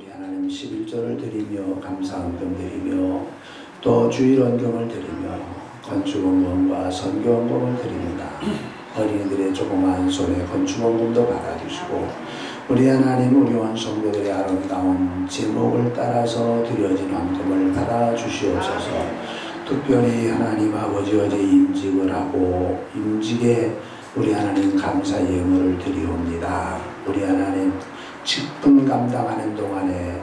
우리 하나님 11조를 드리며 감사헌금 드리며 또 주일헌금을 드리며 건축헌금과 선교헌금을 드립니다. 어린이들의 조그마한 손에 건축헌금도 받아주시고 우리 하나님 우리 온 성도들의 아름다운 제목을 따라서 드려진 헌금을 받아주시옵소서. 특별히 하나님 아버지 어제 임직을 하고 임직에 우리 하나님 감사 예물을 드리옵니다. 우리 하나님 직분 감당하는 동안에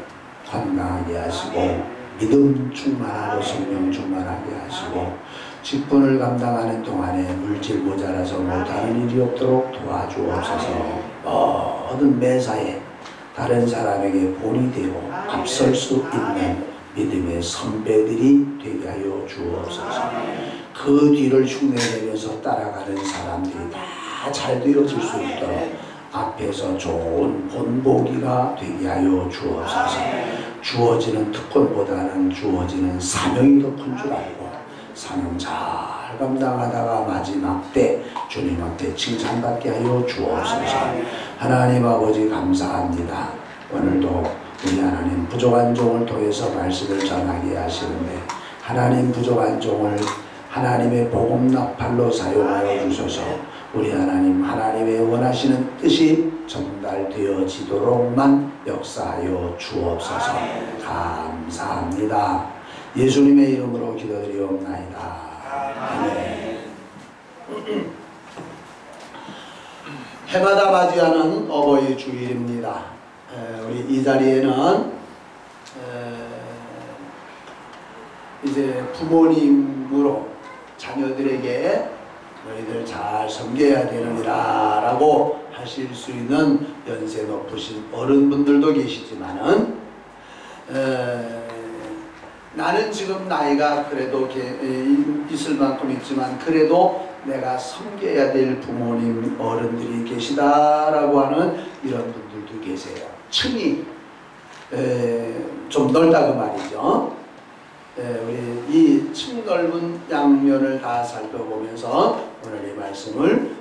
건강하게 하시고 믿음 충만하고 성령 충만하게 하시고 직분을 감당하는 동안에 물질 모자라서 못하는 일이 없도록 도와주옵소서. 모든 매사에 다른 사람에게 본이 되고 앞설 수 있는 믿음의 선배들이 되게 하여 주옵소서. 그 뒤를 흉내내면서 따라가는 사람들이 다 잘 되어질 수 있도록 앞에서 좋은 본보기가 되게 하여 주옵소서. 주어지는 특권보다는 주어지는 사명이 더 큰 줄 알고 사명 잘 감당하다가 마지막 때 주님한테 칭찬받게 하여 주옵소서. 하나님 아버지 감사합니다. 오늘도 우리 하나님 부족한 종을 통해서 말씀을 전하게 하시는데 하나님 부족한 종을 하나님의 복음 나팔로 사용하여 주셔서 우리 하나님 하나님의 원하시는 뜻이 전달되어지도록만 역사하여 주옵소서. 감사합니다. 예수님의 이름으로 기도드리옵나이다. 아멘. 해마다 맞이하는 어버이 주일입니다. 우리 이 자리에는 이제 부모님으로 자녀들에게 너희들 잘 섬겨야 되느니라 라고 하실 수 있는 연세 높으신 어른분들도 계시지만은 나는 지금 나이가 그래도 있을 만큼 있지만 그래도 내가 섬겨야 될 부모님 어른들이 계시다라고 하는 이런 분들도 계세요. 층이 좀 넓다 그 말이죠. 우리 이 층 넓은 양면을 다 살펴보면서 오늘 이 말씀을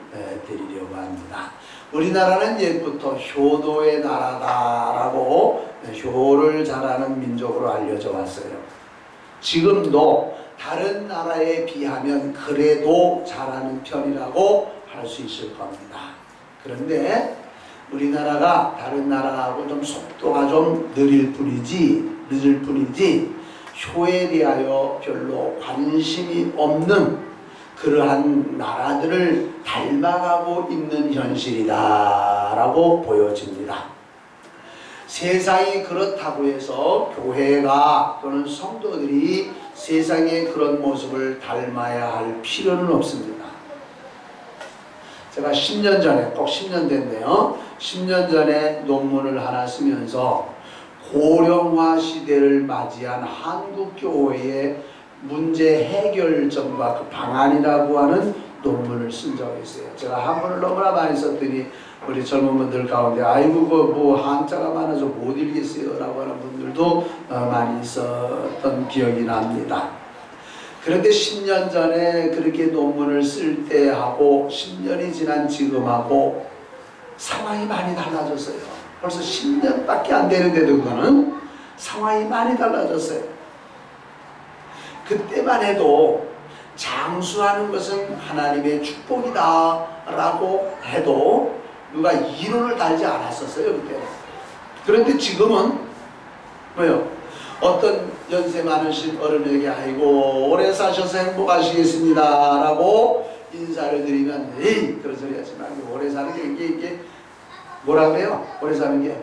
드리려고 합니다. 우리나라는 옛부터 효도의 나라다라고 효를 잘하는 민족으로 알려져 왔어요. 지금도 다른 나라에 비하면 그래도 잘하는 편이라고 할 수 있을 겁니다. 그런데 우리나라가 다른 나라하고 좀 속도가 좀 늦을 뿐이지 효에 대하여 별로 관심이 없는 그러한 나라들을 닮아가고 있는 현실이다라고 보여집니다. 세상이 그렇다고 해서 교회가 또는 성도들이 세상의 그런 모습을 닮아야 할 필요는 없습니다. 제가 10년 전에, 꼭 10년 됐네요. 10년 전에 논문을 하나 쓰면서 고령화 시대를 맞이한 한국교회의 문제 해결점과 그 방안이라고 하는 논문을 쓴 적이 있어요. 제가 한문을 너무나 많이 썼더니 우리 젊은 분들 가운데 아이고 뭐 한자가 많아서 못 읽겠어요 라고 하는 분들도 많이 있었던 기억이 납니다. 그런데 10년 전에 그렇게 논문을 쓸 때하고 10년이 지난 지금하고 상황이 많이 달라졌어요. 벌써 10년밖에 안 되는데도 그거는 상황이 많이 달라졌어요. 그때만 해도 장수하는 것은 하나님의 축복이다 라고 해도 누가 이론을 달지 않았었어요 그때는. 그런데 지금은 뭐요? 어떤 연세 많으신 어른에게 아이고 오래 사셔서 행복하시겠습니다 라고 인사를 드리면 에이 그런 소리 하지 말고 오래 사는 게 이게 뭐라 그래요? 오래 사는 게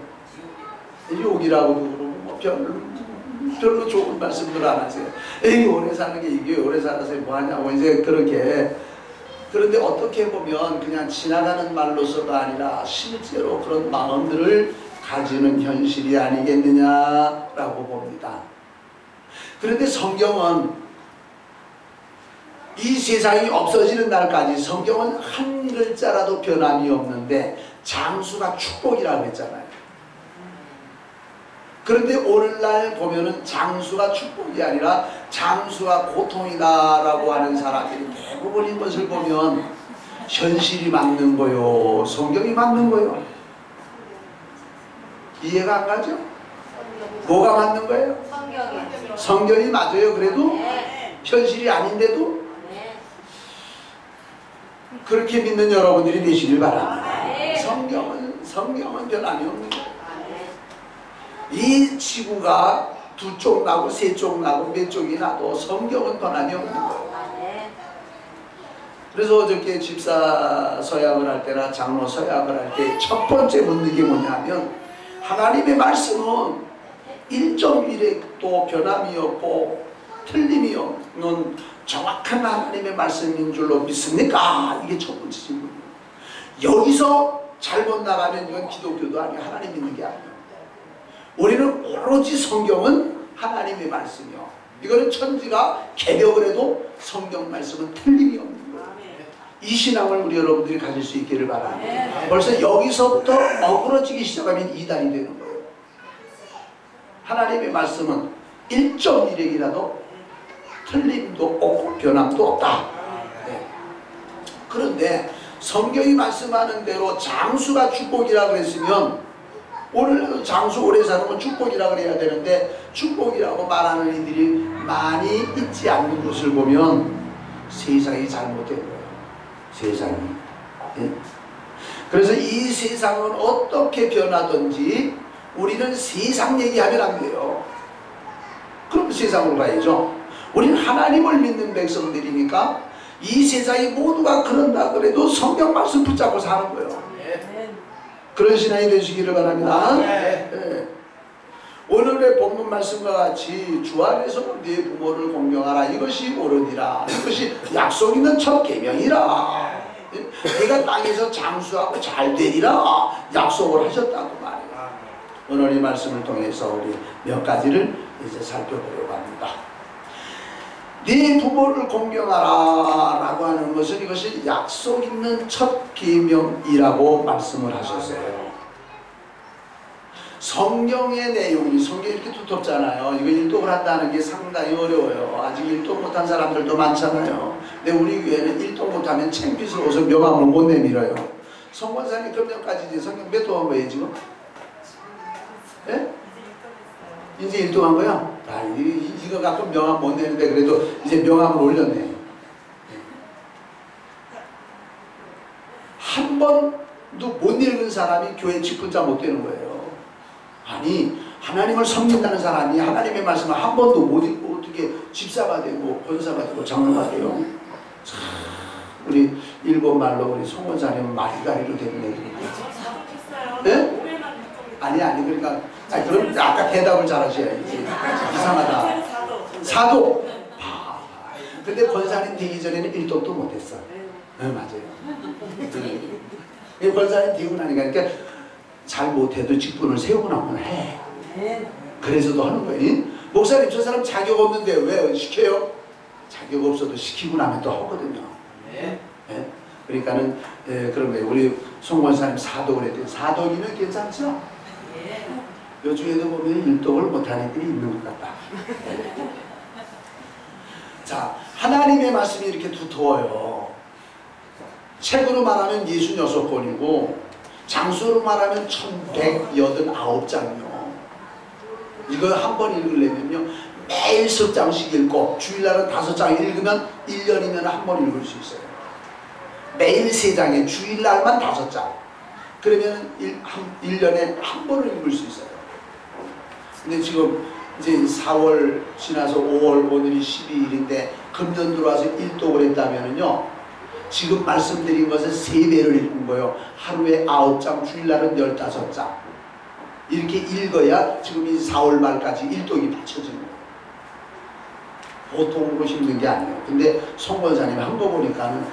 욕이라고도 그러고 뭐 별로 좋은 말씀들 안 하세요. 에이 오래 사는 게 이게 오래 살아서 뭐하냐고 이제 그렇게. 그런데 어떻게 보면 그냥 지나가는 말로서가 아니라 실제로 그런 마음들을 가지는 현실이 아니겠느냐라고 봅니다. 그런데 성경은 이 세상이 없어지는 날까지 성경은 한 글자라도 변함이 없는데 장수가 축복이라고 했잖아요. 그런데 오늘날 보면은 장수가 축복이 아니라 장수가 고통이다라고 하는 사람들이 대부분인 것을 보면 현실이 맞는 거요, 성경이 맞는 거요. 이해가 안 가죠? 뭐가 맞는 거예요? 성경이요. 성경이 맞아요. 그래도 네. 현실이 아닌데도 네. 그렇게 믿는 여러분들이 되시길 바랍니다. 네. 성경은 변함이 없는 거예요. 네. 이 지구가 두 쪽 나고 세 쪽 나고 몇 쪽이 나도 성경은 변함이 없는 거예요. 네. 그래서 어저께 집사 서약을 할 때나 장로 서약을 할 때 첫 번째 묻는 게 뭐냐면 하나님의 말씀은 1.1획도 변함이 없고 틀림이 없는 정확한 하나님의 말씀인 줄로 믿습니까? 이게 첫 번째 질문이에요. 여기서 잘못 나가면 이건 기독교도 아니고 하나님 믿는 게 아니에요. 우리는 오로지 성경은 하나님의 말씀이요. 이거는 천지가 개벽을 해도 성경 말씀은 틀림이 없는 거예요. 이 신앙을 우리 여러분들이 가질 수 있기를 바랍니다. 벌써 여기서부터 어그러지기 시작하면 이단이 되는 거예요. 하나님의 말씀은 1.1획이라도 틀림도 없고 변함도 없다. 네. 그런데 성경이 말씀하는 대로 장수가 축복이라 그랬으면 오늘도 장수 오래 사는 건 축복이라 그래야 되는데 축복이라고 말하는 이들이 많이 있지 않는 것을 보면 세상이 잘못된 거예요. 세상이. 예? 그래서 이 세상은 어떻게 변하든지 우리는 세상 얘기하면 안 돼요. 그럼 세상으로 가야죠. 우리는 하나님을 믿는 백성들이니까 이 세상이 모두가 그런다 그래도 성경 말씀 붙잡고 사는 거예요. 그런 신앙이 되시기를 바랍니다. 네. 오늘의 본문 말씀과 같이 주 안에서 네 부모를 공경하라. 이것이 옳으니라. 이것이 약속 있는 첫 계명이라. 네가 땅에서 장수하고 잘 되리라 약속을 하셨다고 말이에요. 오늘 이 말씀을 통해서 우리 몇 가지를 이제 살펴보려고 합니다. 네 부모를 공경하라 라고 하는 것은 이것이 약속 있는 첫 계명이라고 말씀을 하셨어요. 성경의 내용이 성경이 이렇게 두텁잖아요. 이거 일독을 한다는 게 상당히 어려워요. 아직 일독 못한 사람들도 많잖아요. 근데 우리 교회는 일독 못하면 창피스러워서 명함을 못 내밀어요. 성권사님 금년까지 이제 성경 몇 도 한 거예요 지금? 예? 이제 일독한 거야? 아, 이거 갖고 명함 못 내는데 그래도 이제 명함을 올렸네. 한 번도 못 읽은 사람이 교회 직분자 못 되는 거예요. 아니 하나님을 섬긴다는 사람이 하나님의 말씀을 한 번도 못 읽고 어떻게 집사가 되고 권사가 되고 장로가 돼요? 참, 우리 일본 말로 우리 송원사님은 마리가리로 되는 얘기입니다. 네? 아니 그러니까 그럼 아까 대답을 잘하셔야지. 이상하다. 사도. 근데 권사님 되기 전에는 일독도 못했어. 네, 맞아요. 네. 권사님 되고 나니까 그러니까 잘 못해도 직분을 세우고 나면 해. 그래서도 하는 거예요. 목사님 저 사람 자격 없는데 왜 시켜요? 자격 없어도 시키고 나면 또 하거든요. 네. 그러니까는 그런 거예요. 우리 송 권사님 사독을 했더니 사독이면 괜찮죠? 요즘에도 보면 일독을 못하는 애들이 있는 것 같다. 자, 하나님의 말씀이 이렇게 두터워요. 책으로 말하면 66권이고 장수로 말하면 1189장이요. 이거 한 번 읽으려면요 매일 석 장씩 읽고 주일날은 5장 읽으면 1년이면 한 번 읽을 수 있어요. 매일 3장에 주일날만 5장. 그러면 1년에 한 번을 읽을 수 있어요. 근데 지금 이제 4월 지나서 5월 오늘이 12일인데 금년 들어와서 일독을 했다면은요 지금 말씀드린 것을 3배를 읽은 거예요. 하루에 9장, 주일날은 15장. 이렇게 읽어야 지금 이 4월 말까지 일독이 맞춰지는 거예요. 보통으로 힘든 게 아니에요. 근데 송권사님이 한 거 보니까는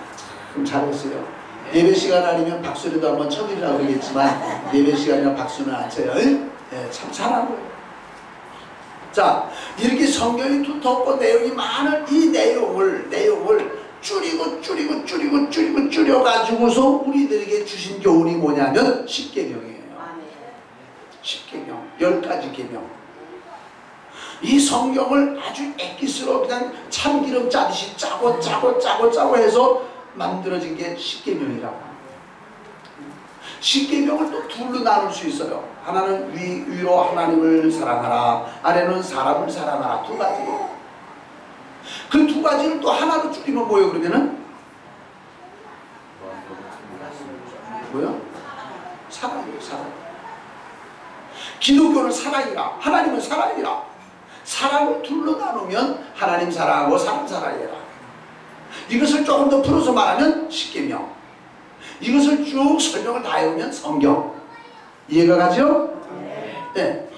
참 잘했어요. 예배 시간 아니면 박수라도 한번 쳐드리라고 그러겠지만 예배 시간이나 박수는 안 쳐요. 네, 참 잘한 거예요. 자, 이렇게 성경이 두텁고 내용이 많은 이 내용을 줄여가지고서 우리들에게 주신 교훈이 뭐냐면 10계명이에요. 10계명, 10가지 계명. 이 성경을 아주 엑기스로 그냥 참기름 짜듯이 짜고 해서 만들어진 게 10계명이라고 합니다. 10계명을 또 둘로 나눌 수 있어요. 하나는 위로 하나님을 사랑하라, 아래는 사람을 사랑하라. 두 가지. 그 두 가지를 또 하나로 줄이면 뭐예요? 그러면은 뭐요? 사랑이에요. 사랑. 기독교는 사랑이라, 하나님은 사랑이라. 사랑을 둘로 나누면 하나님 사랑하고 사람 사랑이라. 이것을 조금 더 풀어서 말하면 십계명. 이것을 쭉 설명을 다 해보면 성경. 이해가 가죠? 네.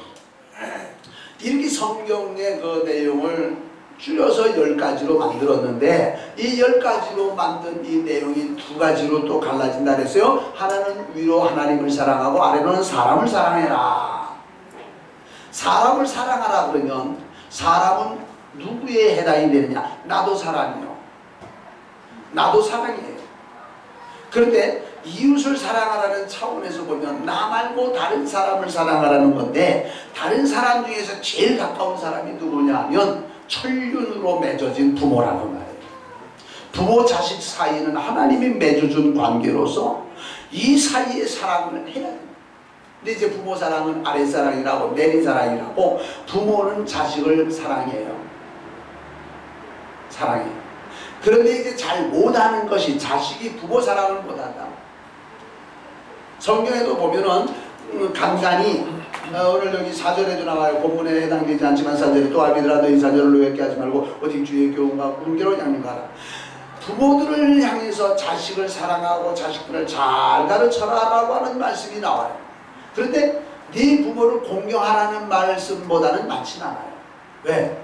이렇게 성경의 그 내용을 줄여서 10가지로 만들었는데, 이 10가지로 만든 이 내용이 두 가지로 또 갈라진다 그랬어요. 하나는 위로 하나님을 사랑하고 아래로는 사람을 사랑해라. 사람을 사랑하라 그러면 사람은 누구에 해당이 되느냐? 나도 사람이요. 나도 사랑이에요. 그런데 이웃을 사랑하라는 차원에서 보면 나 말고 다른 사람을 사랑하라는 건데, 다른 사람 중에서 제일 가까운 사람이 누구냐 하면 천륜으로 맺어진 부모라는 말이에요. 부모 자식 사이는 하나님이 맺어준 관계로서 이 사이에 사랑을 해야 됩니다. 근데 이제 부모 사랑은 아랫사랑이라고, 내리사랑이라고, 부모는 자식을 사랑해요. 사랑해요. 그런데 이제 잘 못하는 것이 자식이 부모 사랑을 못한다. 성경에도 보면은 간간히 오늘 여기 4절에도 나와요. 본문에 해당되지 않지만 4절에 또 아비들아 너희 자녀를 노엽게 하지 말고 오직 주의 교훈과 훈계로 양육하라. 부모들을 향해서 자식을 사랑하고 자식들을 잘 가르쳐라 라고 하는 말씀이 나와요. 그런데 네 부모를 공경하라는 말씀보다는 많진 않아요. 왜?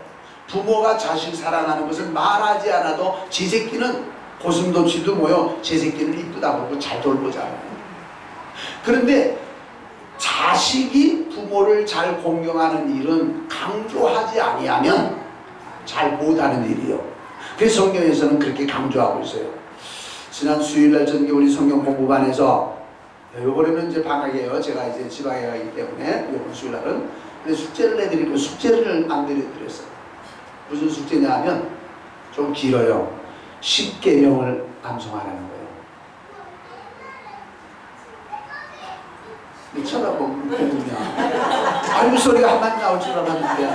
부모가 자식 사랑하는 것은 말하지 않아도 제 새끼는 고슴도치도 뭐요, 제 새끼는 이쁘다 보고 잘 돌보잖아요. 그런데 자식이 부모를 잘 공경하는 일은 강조하지 아니하면 잘 못하는 일이요. 그래서 성경에서는 그렇게 강조하고 있어요. 지난 수요일날 전교 우리 성경 공부반에서, 요번에는 이제 방학이에요. 제가 이제 지방에 가기 때문에 요번 수요일날은. 근데 숙제를 내드리고 숙제를 안 내드렸어요. 무슨 숙제냐 하면 좀 길어요. 10계명을 암송하라는 거예요. 쳐다보면 아이고 소리가 한마디 나올 줄 알았는데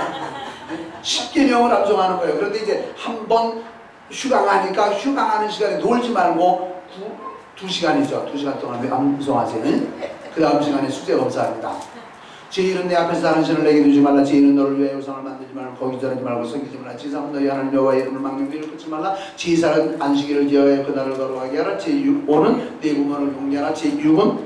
10계명을 암송하는 거예요. 그런데 이제 한번 휴강하니까 휴강하는 시간에 놀지 말고 2시간이죠. 2시간 동안 암송하세요. 그 다음 시간에 숙제 검사합니다. 제1은 내 앞에서 다른 신을 내게 두지 말라. 제2는 너를 위해 우상을 만들지 말고 거기 절하지 말고 섬기지 말라. 제3은 너희 하나님 여호와의 이름을 막는 길을 끊지 말라. 제4는 안식일을 기하여 그날을 거룩하게 하라. 제5는 내 부모를 공개하라. 제6은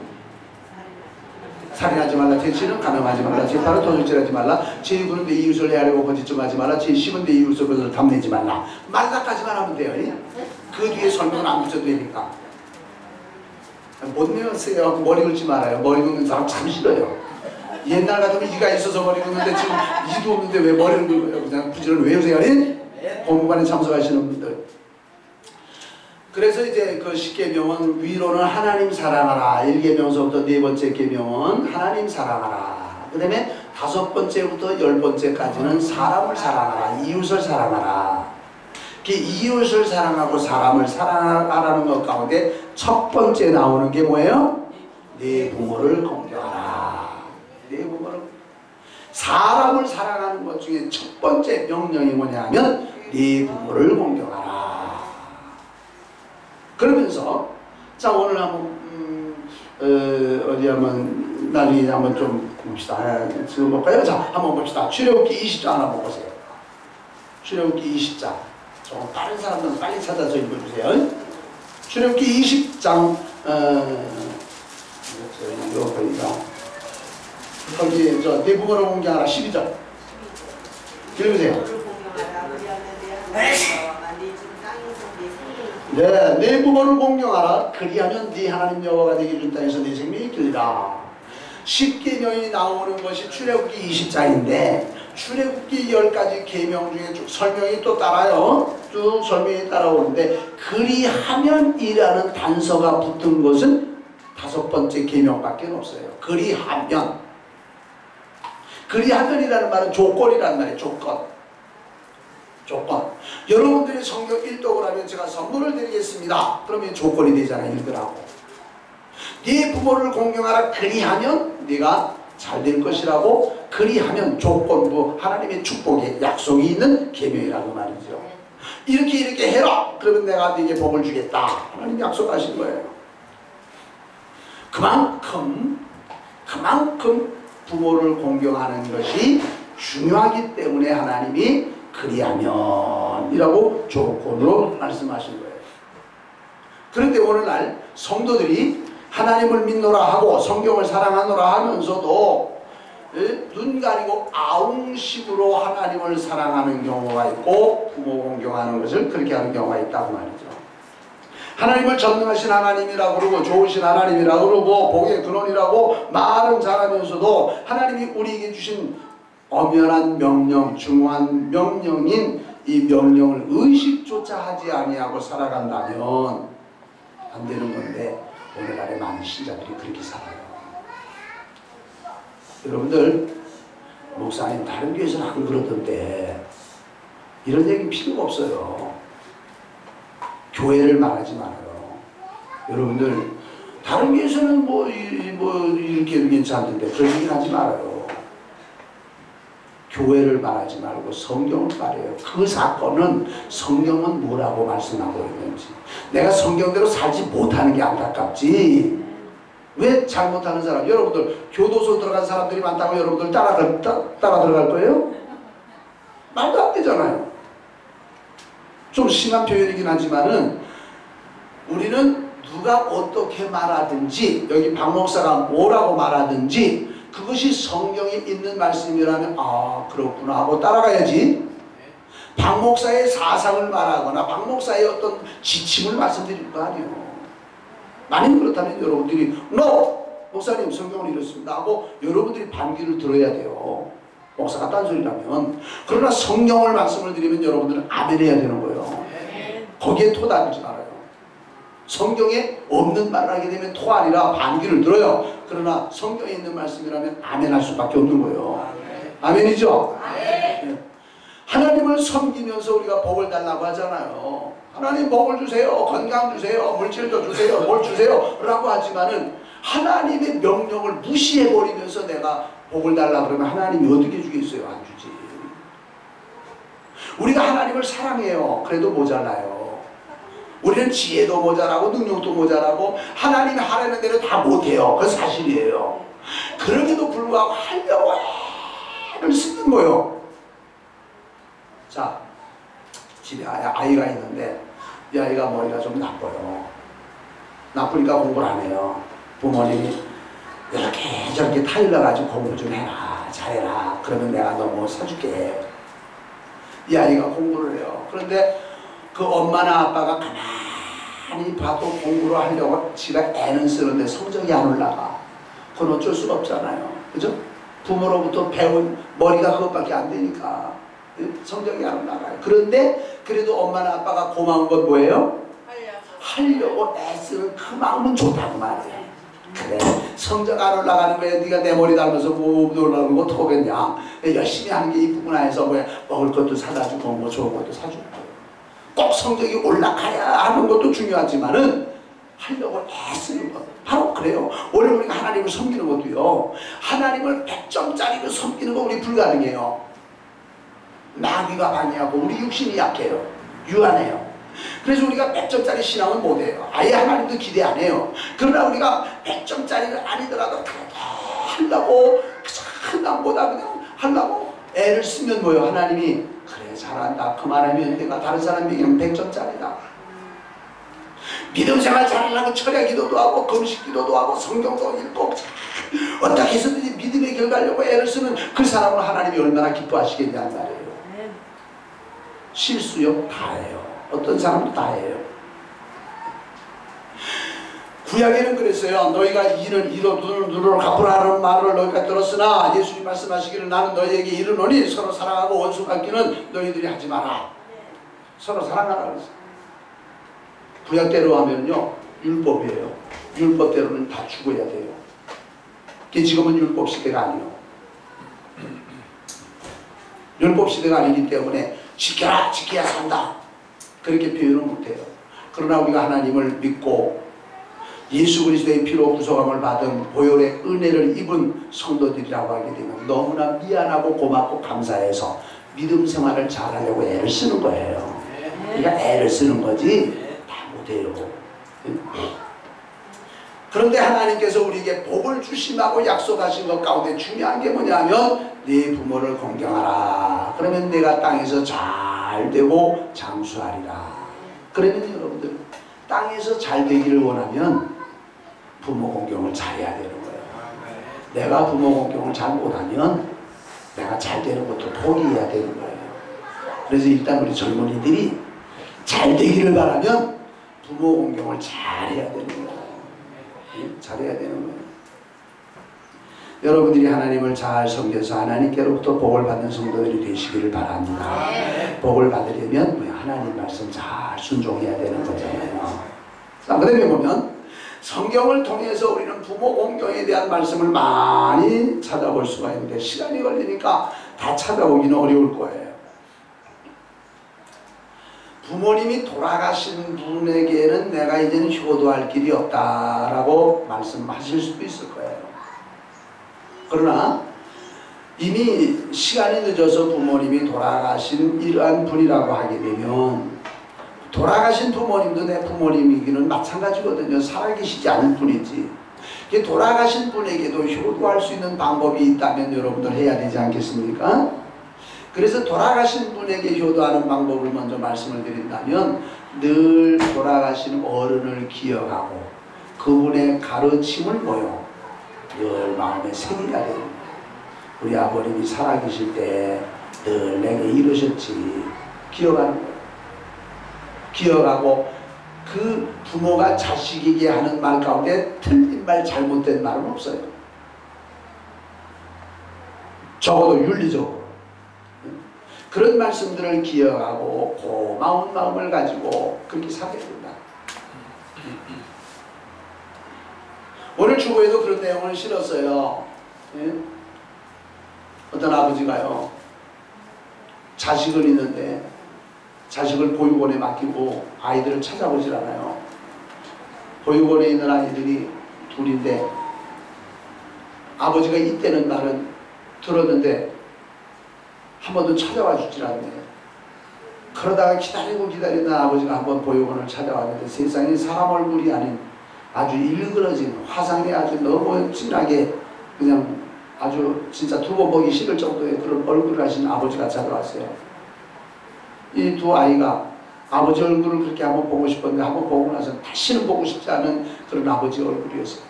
살인하지 말라. 제7은 간음하지 말라. 제8은 도둑질하지 말라. 제9는 내 이웃을 해하려고 거짓좀 하지 말라. 제10은 내 이웃을 것을 탐내지 말라. 말라까지만 하면 돼요. 그 뒤에 설명은 안 붙여도 되니까. 못 내었어요. 머리 긁지 말아요. 머리 긁는 사람 참 싫어요. 옛날 같으면 이가 있어서 머리 긁는데 지금 이도 없는데 왜 머리를 긁어요? 그냥 부지런히 외우세요. 공부반에 참석하시는 분들. 그래서 이제 그 10계명은 위로는 하나님 사랑하라. 1계명서부터 4번째 계명은 하나님 사랑하라. 그 다음에 5번째부터 10번째까지는 사람을 사랑하라. 이웃을 사랑하라. 이웃을 사랑하고 사람을 사랑하라는 것 가운데 첫 번째 나오는 게 뭐예요? 네 부모를 공경하라. 네 부모를. 사람을 사랑하는 것 중에 첫 번째 명령이 뭐냐면 네 부모를 공경하라. 그러면서 자 오늘 한번 어디 한번 나중에 한번 좀 봅시다. 지금 볼까요? 자 한번 봅시다. 출애굽기 20장 한번 보세요. 출애굽기 20장. 좀 다른 사람들은 빨리 찾아서 읽어주세요. 출애굽기 20장 거기 저 내 부모를 공경하라 12절 읽으세요. 네, 내 부모를 공경하라. 그리하면 네 하나님 여호와가 네게 준 땅에서 네 생명이 있으리라. 10계명이 나오는 것이 출애굽기 20장인데 출애굽기 10가지 계명 중에 쭉 설명이 또 따라요. 쭉 설명이 따라오는데 그리하면이라는 단서가 붙은 것은 5번째 계명밖에 없어요. 그리하면이라는 말은 조건이라는 말이에요. 조건. 여러분들이 성경 일독을 하면 제가 선물을 드리겠습니다. 그러면 조건이 되잖아요. 읽으라고. 네 부모를 공경하라. 그리하면 네가 잘 될 것이라고 그리하면 조건부 하나님의 축복의 약속이 있는 계명이라고 말이죠. 이렇게 해라. 그러면 내가 네게 복을 주겠다. 하나님 약속하신 거예요. 그만큼 부모를 공경하는 것이 중요하기 때문에 하나님이 그리하면 이라고 조건으로 말씀하신 거예요. 그런데 오늘날 성도들이 하나님을 믿노라 하고 성경을 사랑하노라 하면서도 눈 가리고 아웅식으로 하나님을 사랑하는 경우가 있고 부모 공경하는 것을 그렇게 하는 경우가 있다고 말이죠. 하나님을 전능하신 하나님이라고 그러고 좋으신 하나님이라고 그러고 복의 근원이라고 말은 잘하면서도 하나님이 우리에게 주신 엄연한 명령, 중요한 명령인 이 명령을 의식조차 하지 아니하고 살아간다면 안 되는 건데 오늘날에 많은 신자들이 그렇게 살아요. 여러분들, 목사님 다른 교회에서는 안 그러던데 이런 얘기 필요가 없어요. 교회를 말하지 말아요. 여러분들 다른 교회에서는 뭐 이렇게 괜찮던데 그런 얘기는 하지 말아요. 교회를 말하지 말고 성경을 말해요. 그 사건은 성경은 뭐라고 말씀하고 있는지. 내가 성경대로 살지 못하는 게 안타깝지. 왜 잘못하는 사람, 여러분들 교도소 들어간 사람들이 많다고 여러분들 따라 들어갈 거예요? 말도 안 되잖아요. 좀 심한 표현이긴 하지만은 우리는 누가 어떻게 말하든지 여기 박 목사가 뭐라고 말하든지 그것이 성경에 있는 말씀이라면 아 그렇구나 하고 따라가야지. 박 목사의 사상을 말하거나 박 목사의 어떤 지침을 말씀드릴 거 아니에요. 만약 그렇다면 여러분들이 목사님 성경은 이렇습니다 하고 여러분들이 반기를 들어야 돼요. 목사가 딴소리라면. 그러나 성경을 말씀을 드리면 여러분들은 아멘 해야 되는 거예요. 거기에 토달지 말아요. 성경에 없는 말을 하게 되면 토 아니라 반기를 들어요. 그러나 성경에 있는 말씀이라면 아멘 할 수밖에 없는 거예요. 아멘이죠? 네. 하나님을 섬기면서 우리가 복을 달라고 하잖아요. 하나님 복을 주세요. 건강 주세요. 물질도 주세요. 뭘 주세요. 라고 하지만은 하나님의 명령을 무시해버리면서 내가 복을 달라 그러면 하나님이 어떻게 주겠어요? 안 주지. 우리가 하나님을 사랑해요. 그래도 모자라요. 우리는 지혜도 모자라고 능력도 모자라고 하나님이 하라는 대로 다 못해요. 그건 사실이에요. 그럼에도 불구하고 하려고 애를 쓰는 거예요. 자, 집에 아이가 있는데 이 아이가 머리가 좀 나빠요. 나쁘니까 공부를 안 해요. 부모님이 이렇게 저렇게 타일러가지고 공부 좀 해라. 잘해라. 그러면 내가 너 뭐 사줄게. 이 아이가 공부를 해요. 그런데 그 엄마나 아빠가 가만히 봐도 공부를 하려고 지가 애는 쓰는데 성적이 안 올라가. 그건 어쩔 수가 없잖아요. 그죠? 부모로부터 배운 머리가 그것밖에 안 되니까 성적이 안 올라가요. 그런데 그래도 엄마나 아빠가 고마운 건 뭐예요? 하려고 애쓰는 그 마음은 좋다고 말이에요. 그래 성적 안 올라가는 거에 네가 내 머리 닮아서 뭐 올라가는 거 토겠냐. 열심히 하는 게 이쁘구나 해서 뭐 먹을 것도 사다 주고 뭐 좋은 것도 사주고 꼭 성적이 올라가야 하는 것도 중요하지만은 하려고 애쓰는 것 바로 그래요. 오늘 우리가 하나님을 섬기는 것도요. 하나님을 100점짜리로 섬기는 거 우리 불가능해요. 나귀가 반이하고 우리 육신이 약해요. 유한해요. 그래서 우리가 100점짜리 신앙은 못해요. 아예 하나님도 기대 안 해요. 그러나 우리가 100점짜리는 아니더라도 하려고 남보다 그냥 하려고 애를 쓰면 뭐예요? 하나님이 그래 잘한다. 그만하면 내가 다른 사람 얘기하면 100점짜리다. 믿음 생활 잘하려고 철야 기도도 하고 금식 기도도 하고 성경도 읽고 어떻게 해서든지 믿음의 길 가려고 애를 쓰는 그 사람을 하나님이 얼마나 기뻐하시겠냐는 말이에요. 실수요? 다 해요. 어떤 사람도 다 해요. 구약에는 그랬어요. 너희가 이는 이로 눈으로 갚으라는 말을 너희가 들었으나 예수님 말씀하시기를 나는 너희에게 이르노니 서로 사랑하고 원수 갚기는 너희들이 하지 마라. 서로 사랑하라 그랬어요. 구약대로 하면요 율법이에요. 율법대로는 다 죽어야 돼요. 지금은 율법 시대가 아니에요. 율법 시대가 아니기 때문에 지켜라 지켜야 산다 그렇게 표현을 못해요. 그러나 우리가 하나님을 믿고 예수 그리스도의 피로 구속함을 받은 보혈의 은혜를 입은 성도들이라고 하게 되면 너무나 미안하고 고맙고 감사해서 믿음 생활을 잘하려고 애를 쓰는 거예요. 그러니까 애를 쓰는 거지 다 못해요. 그런데 하나님께서 우리에게 복을 주심하고 약속하신 것 가운데 중요한 게 뭐냐면 네 부모를 공경하라. 그러면 내가 땅에서 잘 되고 장수하리라. 그러면 여러분들 땅에서 잘 되기를 원하면 부모 공경을 잘해야 되는 거예요. 내가 부모 공경을 잘 못하면 내가 잘 되는 것도 포기해야 되는 거예요. 그래서 일단 우리 젊은이들이 잘 되기를 바라면 부모 공경을 잘해야 되는 거예요. 잘해야 되는 거예요. 여러분들이 하나님을 잘 섬겨서 하나님께로부터 복을 받는 성도들이 되시기를 바랍니다. 복을 받으려면 하나님 말씀 잘 순종해야 되는 거잖아요. 자, 그 다음에 보면 성경을 통해서 우리는 부모 공경에 대한 말씀을 많이 찾아볼 수가 있는데 시간이 걸리니까 다 찾아오기는 어려울 거예요. 부모님이 돌아가신 분에게는 내가 이제는 효도할 길이 없다라고 말씀하실 수도 있을 거예요. 그러나 이미 시간이 늦어서 부모님이 돌아가신 이러한 분이라고 하게 되면 돌아가신 부모님도 내 부모님이기는 마찬가지거든요. 살아계시지 않은 분이지. 돌아가신 분에게도 효도할 수 있는 방법이 있다면 여러분들 해야 되지 않겠습니까? 그래서 돌아가신 분에게 효도하는 방법을 먼저 말씀을 드린다면 늘 돌아가신 어른을 기억하고 그분의 가르침을 뭐요? 늘 마음에 새겨야 됩니다. 우리 아버님이 살아계실 때 늘 내게 이러셨지 기억하는 거예요. 기억하고 그 부모가 자식에게 하는 말 가운데 틀린 말 잘못된 말은 없어요. 적어도 윤리적으로 그런 말씀들을 기억하고 고마운 마음을 가지고 그렇게 살게 된다. 오늘 주보에도 그런 내용을 실었어요. 예? 어떤 아버지가요 자식은 있는데 자식을 보육원에 맡기고 아이들을 찾아보질 않아요. 보육원에 있는 아이들이 둘인데 아버지가 이때는 말은 들었는데 한 번도 찾아와 주질 않네. 그러다가 기다리고 기다리다 아버지가 한번 보육원을 찾아왔는데 세상에 사람 얼굴이 아닌 아주 일그러진 화상에 아주 너무 진하게 그냥 아주 진짜 두고 보기 싫을 정도의 그런 얼굴을 하신 아버지가 찾아왔어요. 이 두 아이가 아버지 얼굴을 그렇게 한번 보고 싶었는데 한번 보고 나서 다시는 보고 싶지 않은 그런 아버지 얼굴이었어요.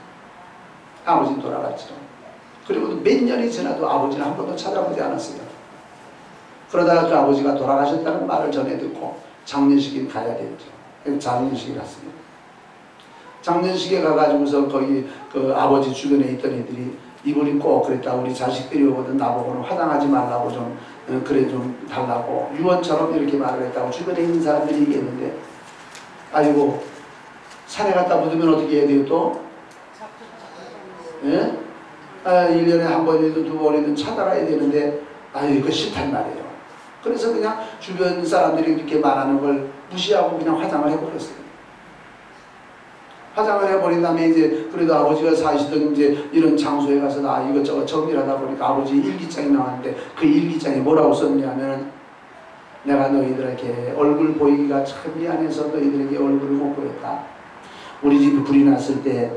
아버지는 돌아갔죠. 그리고 몇 년이 지나도 아버지는 한 번도 찾아보지 않았어요. 그러다가 그 아버지가 돌아가셨다는 말을 전해 듣고 장례식에 가야 되었죠. 그래서 장례식에 갔습니다. 장례식에 가가지고서 거기 그 아버지 주변에 있던 이들이 이분이 꼭 그랬다. 우리 자식들이 오거든 나보고는 화장하지 말라고 좀 그래 좀 달라고 유언처럼 이렇게 말을 했다고 주변에 있는 사람들이 얘기했는데 아이고 산에 갖다 묻으면 어떻게 해야 돼요 또? 예? 1년에 한 번이든 두 번이든 찾아가야 되는데 이거 싫단 말이에요. 그래서 그냥 주변 사람들이 이렇게 말하는 걸 무시하고 그냥 화장을 해버렸어요. 화장을 해버린 다음에 이제 그래도 아버지가 사시던 이제 이런 장소에 가서 나 이것저것 정리를 하다 보니까 아버지 일기장이 나왔는데 그 일기장에 뭐라고 썼냐면 내가 너희들에게 얼굴 보이기가 참 미안해서 너희들에게 얼굴을 못 보였다. 우리 집이 불이 났을 때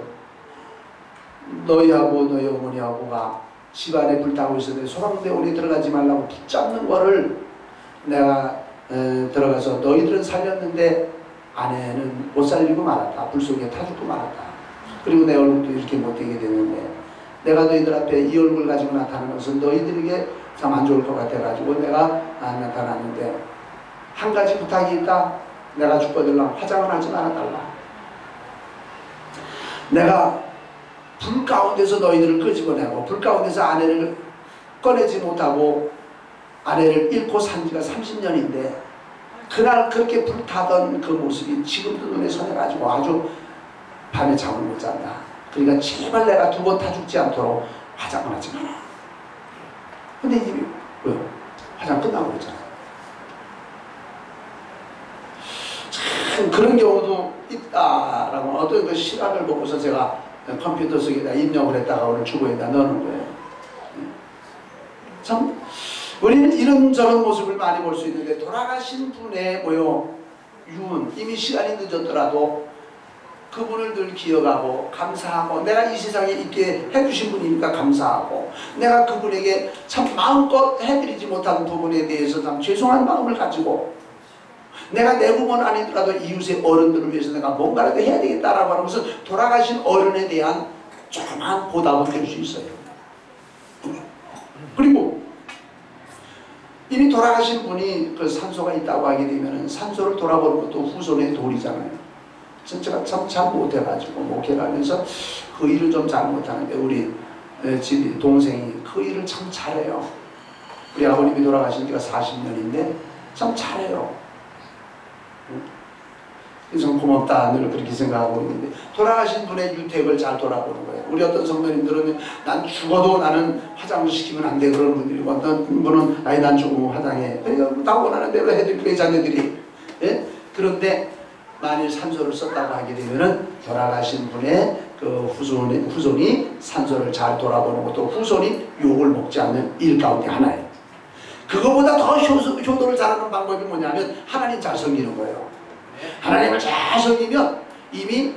너희하고 너희 어머니하고가 집안에 불타고 있었는데 소방대원이 들어가지 말라고 붙잡는 거를 내가 들어가서 너희들은 살렸는데 아내는 못 살리고 말았다. 불 속에 타 죽고 말았다. 그리고 내 얼굴도 이렇게 못되게 됐는데 내가 너희들 앞에 이 얼굴 가지고 나타나는 것은 너희들에게 참 안 좋을 것 같아가지고 내가 나타났는데 한 가지 부탁이 있다. 내가 죽거들랑 화장을 하지 말아달라. 내가 불 가운데서 너희들을 끄집어내고 불 가운데서 아내를 꺼내지 못하고 아내를 잃고 산 지가 30년인데 그날 그렇게 불타던 그 모습이 지금도 눈에 선해가지고 아주 밤에 잠을 못 잔다. 그러니까 제발 내가 두 번 타 죽지 않도록 화장을 하지 마라. 근데 이 집이 왜요? 화장 끝나고 그랬잖아요. 참 그런 경우도 있다라고 어떤 그 실화를 보고서 제가 컴퓨터 속에다 입력을 했다가 오늘 주보에다 넣는 거예요. 참 우리는 이런저런 모습을 많이 볼 수 있는데 돌아가신 분의 유언, 이미 시간이 늦었더라도 그분을 늘 기억하고 감사하고 내가 이 세상에 있게 해주신 분이니까 감사하고 내가 그분에게 참 마음껏 해드리지 못한 부분에 대해서 참 죄송한 마음을 가지고 내가 내 부모는 아니더라도 이웃의 어른들을 위해서 내가 뭔가라도 해야 되겠다라고 하는 것은 돌아가신 어른에 대한 조그마한 보답은 될 수 있어요. 그리고 이미 돌아가신 분이 그 산소가 있다고 하게 되면 산소를 돌아보는 것도 후손의 도리잖아요. 제가 참 잘 못해가지고 목회를 하면서 그 일을 좀 잘 못하는데 우리 집 동생이 그 일을 참 잘해요. 우리 아버님이 돌아가신 지가 40년인데 참 잘해요. 참 고맙다 늘 그렇게 생각하고 있는데 돌아가신 분의 유택을 잘 돌아보는 거예요. 우리 어떤 성도님들은 난 죽어도 나는 화장을 시키면 안 돼 그런 분들이고 어떤 분은 아니 난 죽으면 화장해. 그러니까 다 원하는 대로 해드릴 거예요 자녀들이. 예? 그런데 만일 산소를 썼다고 하게 되면은 돌아가신 분의 그 후손이 산소를 잘 돌아보는 것도 후손이 욕을 먹지 않는 일 가운데 하나예요. 그거보다 더 효도를 잘하는 방법이 뭐냐면 하나님 잘 섬기는 거예요. 하나님을 잘 섬기면 이미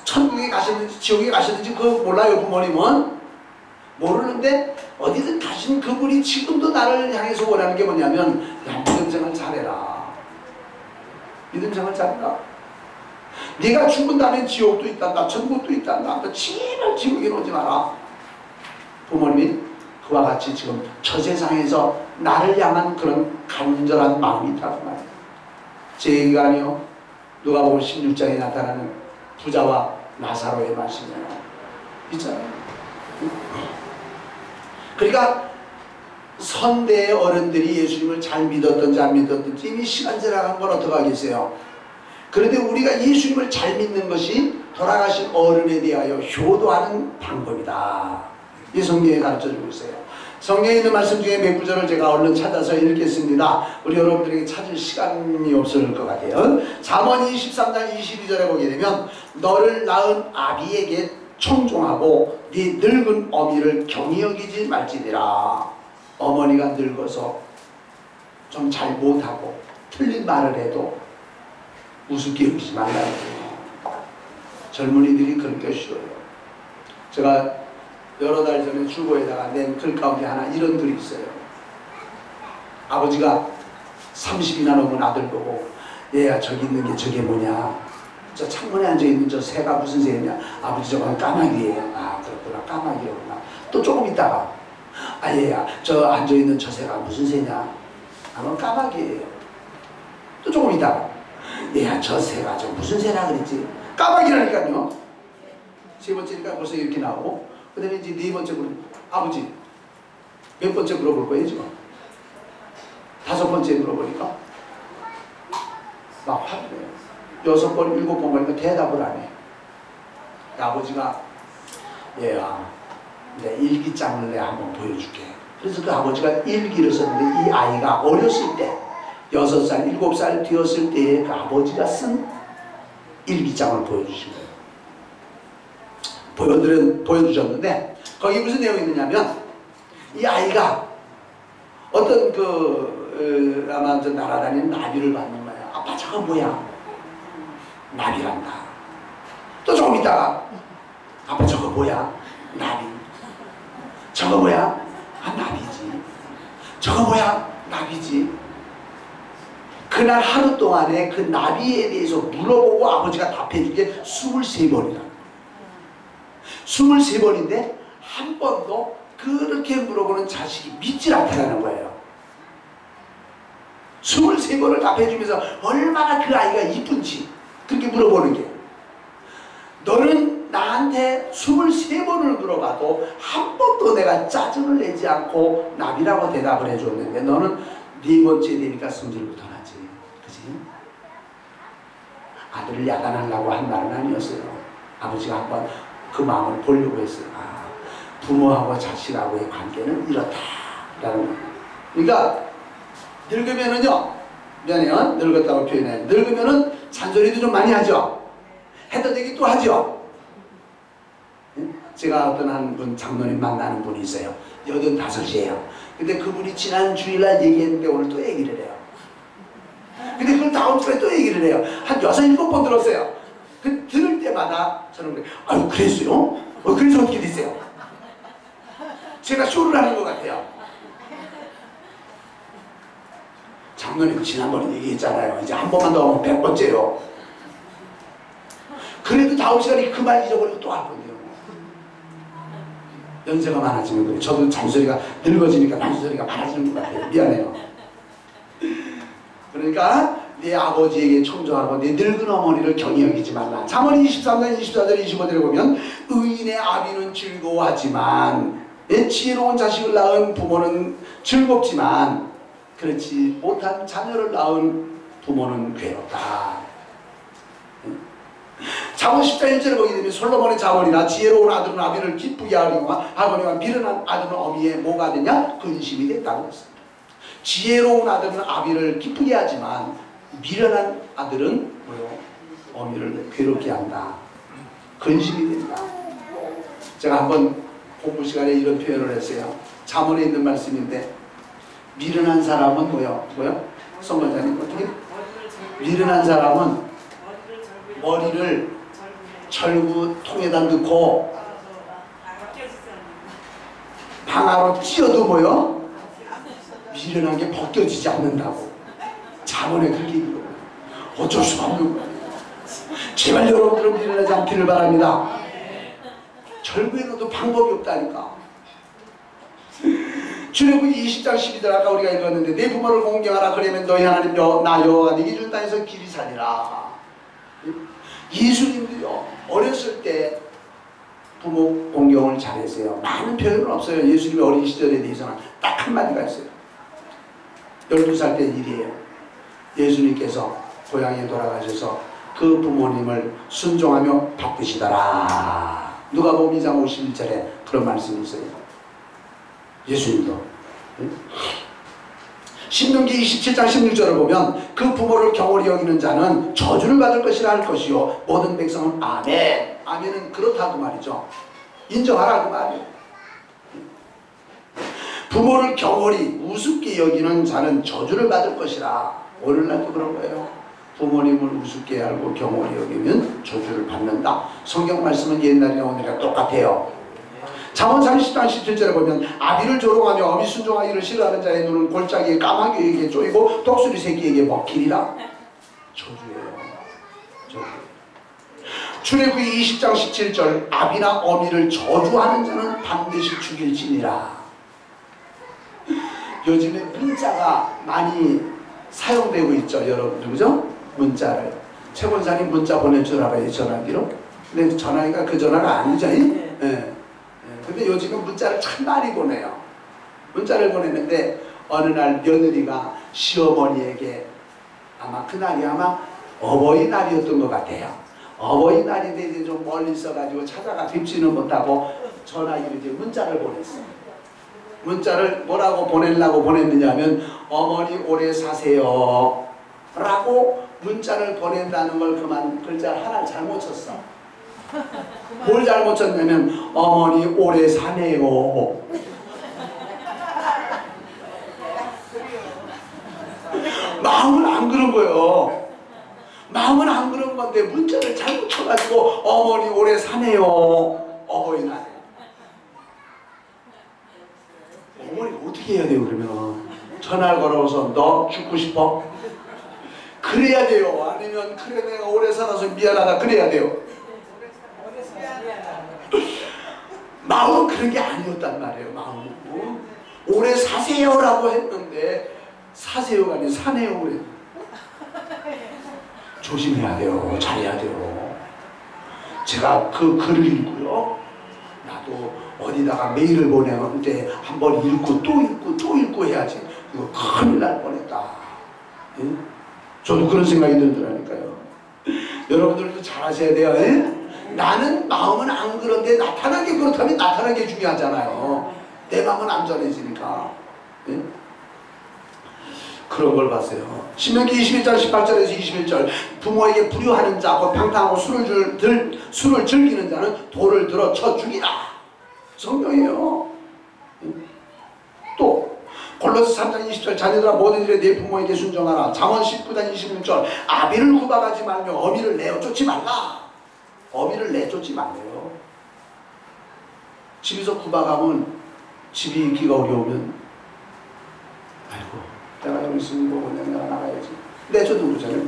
천국에 가시는지 지옥에 가시는지 그거 몰라요. 부모님은 모르는데 어디든 가신 그분이 지금도 나를 향해서 원하는 게 뭐냐면 야 믿음 생활 잘해라. 믿음 생활 잘해라. 네가 죽은다면 지옥도 있단다 천국도 있단다. 제발 지옥에 오지 마라. 부모님이 그와 같이 지금 저 세상에서 나를 향한 그런 간절한 마음이 있다고 말이에요. 제 얘기가 아니요. 누가복음 16장에 나타나는 부자와 나사로의 말씀이에요. 있잖아요. 그러니까 선대의 어른들이 예수님을 잘 믿었든지 안 믿었든지 이미 시간 지나간 건 어떡하겠어요. 그런데 우리가 예수님을 잘 믿는 것이 돌아가신 어른에 대하여 효도하는 방법이다. 이 성경에 가르쳐주고 있어요. 성경에 있는 말씀 중에 몇 구절을 제가 얼른 찾아서 읽겠습니다. 우리 여러분들에게 찾을 시간이 없을 것 같아요. 잠언 23장 22절에 보게 되면 너를 낳은 아비에게 청종하고 네 늙은 어미를 경히 여기지 말지니라. 어머니가 늙어서 좀 잘 못하고 틀린 말을 해도 우습게 여기지 말라는 거예요. 젊은이들이 그런 게 싫어요. 제가 여러 달 전에 주보에다가 낸 글 가운데 하나 이런 글이 있어요. 아버지가 30이나 넘은 아들 보고 얘야 저기 있는 게 저게 뭐냐, 저 창문에 앉아있는 저 새가 무슨 새냐. 아버지 저건 까마귀예요. 아 그렇구나 까마귀였구나. 또 조금 있다가 아 얘야 저 앉아있는 저 새가 무슨 새냐. 아마 까마귀예요. 또 조금 있다가 얘야 저 새가 저 무슨 새라 그랬지. 까마귀라니까요. 세 번째니까 벌써 이렇게 나오고 그 다음에 이제 네 번째 아버지 몇 번째 물어볼 거예요 지금? 다섯 번째 물어보니까 막 화를 내요. 6번 7번 가니까 대답을 안 해. 아버지가 얘야 내 일기장을 내가 한번 보여줄게. 그래서 그 아버지가 일기를 썼는데 이 아이가 어렸을 때 6살 7살 되었을 때에 그 아버지가 쓴 일기장을 보여주신 거예요. 보여주셨는데 거기 무슨 내용이 있느냐면 이 아이가 어떤 아마 저 날아다니는 나비를 받는 거야. 아빠 저거 뭐야? 나비란다. 또 조금 있다가 아빠 저거 뭐야? 나비. 저거 뭐야? 아 나비지. 저거 뭐야? 나비지. 그날 하루 동안에 그 나비에 대해서 물어보고 아버지가 답해준 게 23번이라. 23번인데 한 번도 그렇게 물어보는 자식이 믿질 않다는 거예요. 23번을 답해주면서 얼마나 그 아이가 이쁜지 그렇게 물어보는 게, 너는 나한테 23번을 물어봐도 한 번도 내가 짜증을 내지 않고 나비라고 대답을 해줬는데 너는 네 번째 되니까 성질부터 나지. 그치? 아들을 야단하려고 한 말은 아니었어요. 아버지가 한번 그 마음을 보려고 했어요. 아, 부모하고 자식하고의 관계는 이렇다라는 거예요. 그러니까 늙으면은요 미안해요. 늙었다고 표현해. 늙으면은 잔소리도 좀 많이 하죠. 했던 얘기 또 하죠. 제가 어떤 한 분 장로님 만나는 분이 있어요. 85이에요. 근데 그분이 지난 주일날 얘기했는데 오늘 또 얘기를 해요. 근데 그걸 다음 주에 또 얘기를 해요. 한 6, 7번 들었어요. 그 들을 때마다 저는 그래요. 아유 그랬어요? 그래서 어떻게 됐어요? 제가 쇼를 하는 것 같아요. 장로님 지난번에 얘기했잖아요. 이제 한 번만 더 하면 100번째요. 그래도 다음 시간에 그 말 잊어버리고 또 할 건데요. 연세가 많아지는 거예요. 저도 잔소리가 늙어지니까 잔소리가 많아지는 것 같아요. 미안해요. 그러니까 내 아버지에게 청조하고 내 늙은 어머니를 경히 여기지 말라. 잠언 23장 24절 25절에 보면 의인의 아비는 즐거워하지만 지혜로운 자식을 낳은 부모는 즐겁지만 그렇지 못한 자녀를 낳은 부모는 괴롭다. 잠언 10장 1절을 보게 되면 솔로몬의 잠언이나 지혜로운 아들은 아비를 기쁘게 하리와 아버지와 미련한 아들은 어미에 뭐가 되냐? 근심이 됐다고 했습니다. 지혜로운 아들은 아비를 기쁘게 하지만 미련한 아들은 뭐요? 어미를 괴롭게 한다. 근심이 된다. 제가 한번 공부 시간에 이런 표현을 했어요. 잠언에 있는 말씀인데 미련한 사람은 뭐요? 성관자님 어떻게? 미련한 사람은 머리를 절구통에다 넣고 방아로 찧어도 뭐요? 미련한 게 벗겨지지 않는다고. 잠언에 그렇게 얘기해요. 어쩔 수가 없는 거예요. 제발 여러분들은 미련하지 않기를 바랍니다. 절구에 넣어도 방법이 없다니까. 출애굽기 20장 12절 아까 우리가 읽었는데 내 부모를 공경하라 그러면 너희 하나님 나 여호와가 네게 준 땅에서 길이 살리라. 예수님도요 어렸을 때 부모 공경을 잘했어요. 많은 표현은 없어요. 예수님의 어린 시절에 대해서는 딱 한마디가 있어요. 12살 때 일이에요. 예수님께서 고향에 돌아가셔서 그 부모님을 순종하며 바꾸시더라. 누가복음 2장 51절에 그런 말씀이 있어요. 예수님도 신명기 27장 16절을 보면 그 부모를 경홀히 여기는 자는 저주를 받을 것이라 할 것이요 모든 백성은 아멘. 아멘은 그렇다고 말이죠. 인정하라고 말이에요. 부모를 경홀히 우습게 여기는 자는 저주를 받을 것이라. 오늘날도 그런 거예요. 부모님을 우습게 알고 경홀히 여기면 저주를 받는다. 성경 말씀은 옛날이나 오늘이나 똑같아요. 잠언 30장 17절에 보면 아비를 조롱하며 어미 순종하기를 싫어하는 자의 눈은 골짜기에 까마귀에게 쪼이고 독수리 새끼에게 먹히리라. 저주예요. 저주. 출애굽기 20장 17절 아비나 어미를 저주하는 자는 반드시 죽일지니라. 요즘에 문자가 많이 사용되고 있죠. 여러분들 그죠? 문자를 최 권사님 문자 보내줄 알아요. 전화기로. 근데 전화기가 그 전화가 아니죠. 네. 근데 요즘은 문자를 참 많이 보내요. 문자를 보내는데 어느 날 며느리가 시어머니에게 아마 그날이 아마 어버이날이었던 것 같아요. 어버이날인데 이제 좀 멀리 있어가지고 찾아가 뵙지는 못하고 전화기로 이제 문자를 보냈어요. 문자를 뭐라고 보내려고 보냈느냐 하면 어머니 오래 사세요 라고 문자를 보낸다는 걸 그만 글자를 하나 잘못 쳤어. 뭘 잘못 쳤냐면 어머니 오래 사네요. 마음은 안 그런 거예요. 마음은 안 그런 건데 문자를 잘못 쳐가지고 어머니 오래 사네요. 어버이날. 어머니가 어떻게 해야 돼요 그러면? 전화를 걸어서 너 죽고 싶어? 그래야 돼요. 아니면 그래 내가 오래 살아서 미안하다 그래야 돼요. 마음은 그런 게 아니었단 말이에요. 마음은 오래 사세요라고 했는데 사세요가 아니라 사네요 그래. 조심해야 돼요. 잘해야 돼요. 제가 그 글을 읽고요. 나도 어디다가 메일을 보내는데 한번 읽고 또 읽고 또 읽고 해야지. 이거 큰일 날 뻔했다. 예? 저도 그런 생각이 들더라니까요. 여러분들도 잘하셔야 돼요. 예? 나는 마음은 안 그런데 나타난 게 그렇다면 나타난 게 중요하잖아요. 내 마음은 안 전해지니까. 예? 그런 걸 봤어요. 신명기 21장 18절에서 21절 부모에게 불효하는 자 곧 방탕하고 술을 즐기는 자는 돌을 들어 쳐 죽이라. 성경이에요. 또 골로새 3장 20절 자녀들아 모든 일에 내 부모에게 순종하라. 잠언 19장 26절 아비를 구박하지 말며 어미를 내어 쫓지 말라. 어미를 내쫓지 말래요. 집에서 구박하면 집이 있기가 어려우면 아이고 내가 여기 있으면 뭐고 내가 나가야지 내줘도 그러잖아요.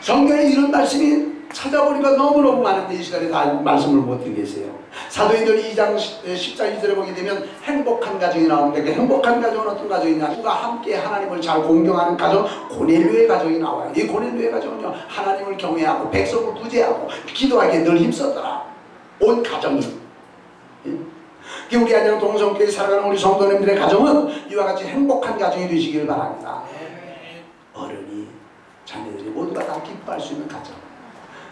성경에 이런 말씀이 찾아보니까 너무너무 많은데 이 시간에 다 말씀을 못 드리겠어요. 사도행전 2장 10장 2절에 보게 되면 행복한 가정이 나오는데 그 행복한 가정은 어떤 가정이냐, 누가 함께 하나님을 잘 공경하는 가정, 고넬료의 가정이 나와요. 이 고넬료의 가정은요 하나님을 경외하고 백성을 구제하고 기도하기에 늘 힘썼더라. 온 가정이. 우리 안녕 동성교회 살아가는 우리 성도님들의 가정은 이와 같이 행복한 가정이 되시길 바랍니다. 어른이 자녀들이 모두가 다 기뻐할 수 있는 가정.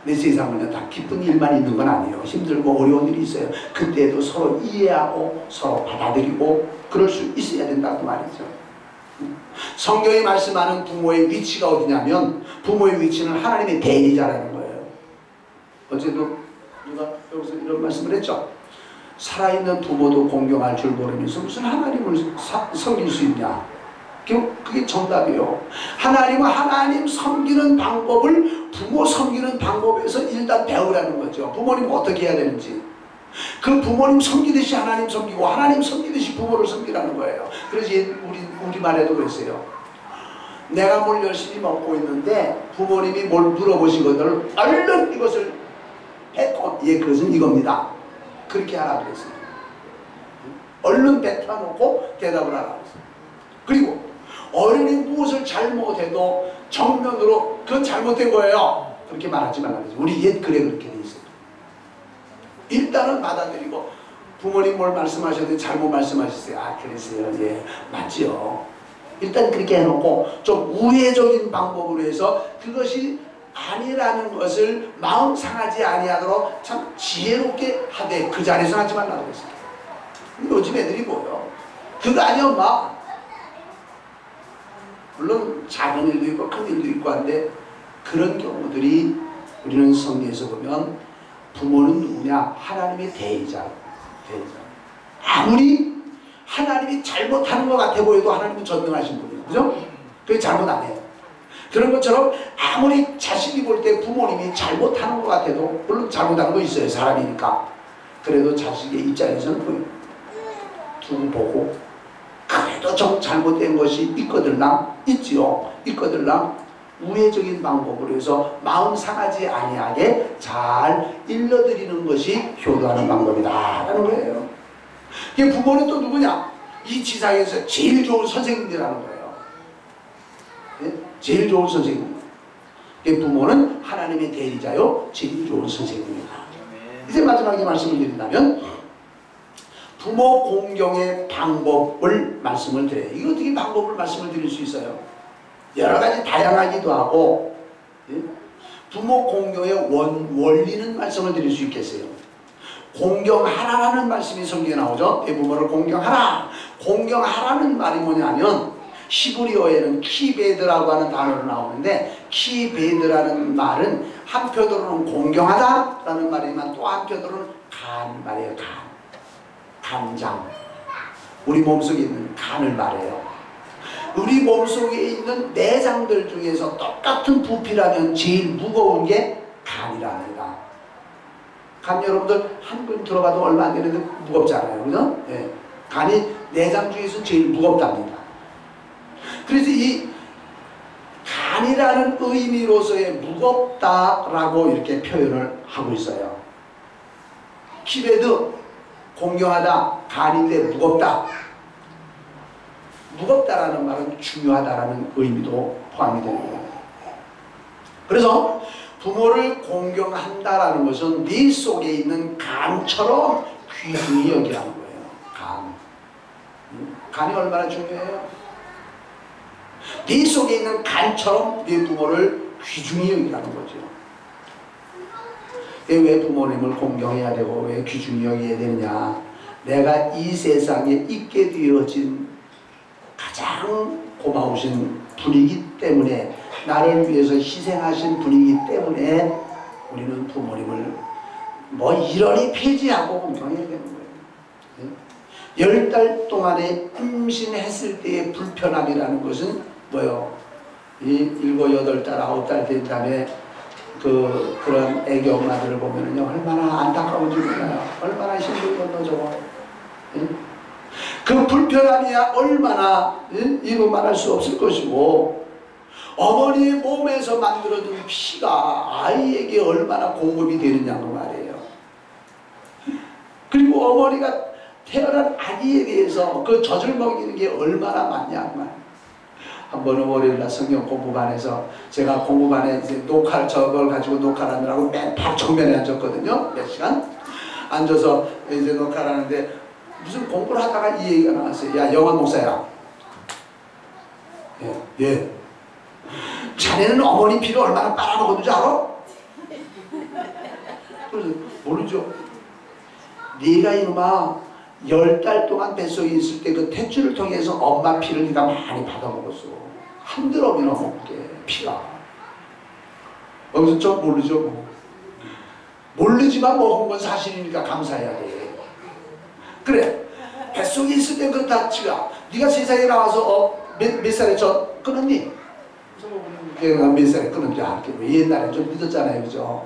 내 세상은 다 기쁜 일만 있는 건 아니에요. 힘들고 어려운 일이 있어요. 그때도 서로 이해하고 서로 받아들이고 그럴 수 있어야 된다고 말이죠. 성경이 말씀하는 부모의 위치가 어디냐면 부모의 위치는 하나님의 대리자라는 거예요. 어제도 누가 여기서 이런 말씀을 했죠. 살아있는 부모도 공경할 줄 모르면서 무슨 하나님을 섬길 수 있냐. 그게 정답이에요. 하나님은 하나님 섬기는 방법을 부모 섬기는 방법에서 일단 배우라는 거죠. 부모님 어떻게 해야 되는지. 그 부모님 섬기듯이 하나님 섬기고 하나님 섬기듯이 부모를 섬기라는 거예요. 그래서 우리말에도 그랬어요. 내가 뭘 열심히 먹고 있는데 부모님이 뭘 물어보시거든 얼른 이것을 뱉고 예 그것은 이겁니다. 그렇게 하라 그랬어요. 얼른 뱉어놓고 대답을 하라 그랬어요. 그리고 어른이 무엇을 잘못해도 정면으로 그건 잘못된 거예요. 그렇게 말하지 말라 그랬어요. 우리 옛 글에 그렇게 돼 있어요. 일단은 받아들이고 부모님 뭘 말씀하셨는데 잘못 말씀하셨어요. 아 그랬어요. 예 맞지요. 일단 그렇게 해놓고 좀 우회적인 방법으로 해서 그것이 아니라는 것을 마음 상하지 아니하도록 참 지혜롭게 하되 그 자리에서 하지 말라고 그랬어요. 요즘 애들이 뭐요? 그거 아니야 엄마. 물론 작은 일도 있고 큰 일도 있고 한데 그런 경우들이 우리는 성경에서 보면 부모는 누구냐? 하나님의 대리자. 아무리 하나님이 잘못하는 것 같아 보여도 하나님은 전능하신 분이에요. 그죠? 그게 잘못 안 해요. 그런 것처럼 아무리 자식이 볼 때 부모님이 잘못하는 것 같아도 물론 잘못하는 거 있어요. 사람이니까. 그래도 자식의 입장에서는 두고 보고 그래도 좀 잘못된 것이 있거들랑 있지요. 있거들랑 우회적인 방법으로 해서 마음 상하지 아니하게 잘 일러드리는 것이 효도하는 방법이다 라는 거예요. 부모는 또 누구냐? 이 지상에서 제일 좋은 선생님이라는 거예요. 네? 제일 좋은 선생님. 부모는 하나님의 대리자요 제일 좋은 선생님입니다. 이제 마지막에 말씀을 드린다면 부모 공경의 방법을 말씀을 드려요. 이거 어떻게 방법을 말씀을 드릴 수 있어요? 여러 가지 다양하기도 하고 부모 공경의 원리는 말씀을 드릴 수 있겠어요. 공경하라는 말씀이 성경에 나오죠. 내 부모를 공경하라. 공경하라는 말이 뭐냐면 히브리어에는 키베드라고 하는 단어로 나오는데 키베드라는 말은 한편으로는 공경하다라는 말이지만 또 한편으로는 간 말이에요. 간장. 우리 몸속에 있는 간을 말해요. 우리 몸속에 있는 내장들 중에서 똑같은 부피라면 제일 무거운 게 간이랍니다. 간 여러분들 한 근 들어가도 얼마 안 되는데 무겁잖아요. 그죠? 네. 간이 내장 중에서 제일 무겁답니다. 그래서 이 간이라는 의미로서의 무겁다라고 이렇게 표현을 하고 있어요. 키베드 공경하다, 간인데 무겁다. 무겁다라는 말은 중요하다라는 의미도 포함이 되는 거예요. 그래서 부모를 공경한다라는 것은 네 속에 있는 간처럼 귀중히 여기라는 거예요. 간. 간이 얼마나 중요해요? 네 속에 있는 간처럼 네 부모를 귀중히 여기라는 거죠. 왜 부모님을 공경해야 되고 왜 귀중히 여겨야 되느냐? 내가 이 세상에 있게 되어진 가장 고마우신 분이기 때문에, 나를 위해서 희생하신 분이기 때문에 우리는 부모님을 뭐 이러니 폐지하고 공경해야 되는 거예요. 10달 동안에 임신했을 때의 불편함이라는 것은 뭐요? 이 7, 8달, 9달 된 다음에 그런 애기 엄마들을 보면은요, 얼마나 안타까운지 몰라요. 얼마나 힘들건 저거. 그 불편함이야 얼마나 이루 말할 수 없을 것이고, 어머니의 몸에서 만들어둔 피가 아이에게 얼마나 공급이 되느냐고 말이에요. 그리고 어머니가 태어난 아기에 대해서 그 젖을 먹이는 게 얼마나 많냐 말. 한 번은 월요일날 성경 공부반에서 제가 공부반에 이제 저걸 가지고 녹화를 하느라고 맨 바로 정면에 앉았거든요. 몇 시간 앉아서 이제 녹화를 하는데 무슨 공부를 하다가 이 얘기가 나왔어요. 야, 영환 목사야. 예. 자네는 어머니 피를 얼마나 빨아먹었는지 알아? 그래서 모르죠. 네가 이놈아 10달 동안 뱃속에 있을 때 그 탯줄을 통해서 엄마 피를 네가 많이 받아먹었어. 한 드럼이나 먹게 피가. 여기서 좀 모르죠. 뭐. 모르지만 먹은 건 사실이니까 감사해야 돼. 그래, 뱃속에 있을 때 그 다치가 네가 세상에 나와서 몇 살에 저 끊었니? 내가 몇 살에 끊었는지 알게. 옛날에 좀 늦었잖아요, 그죠?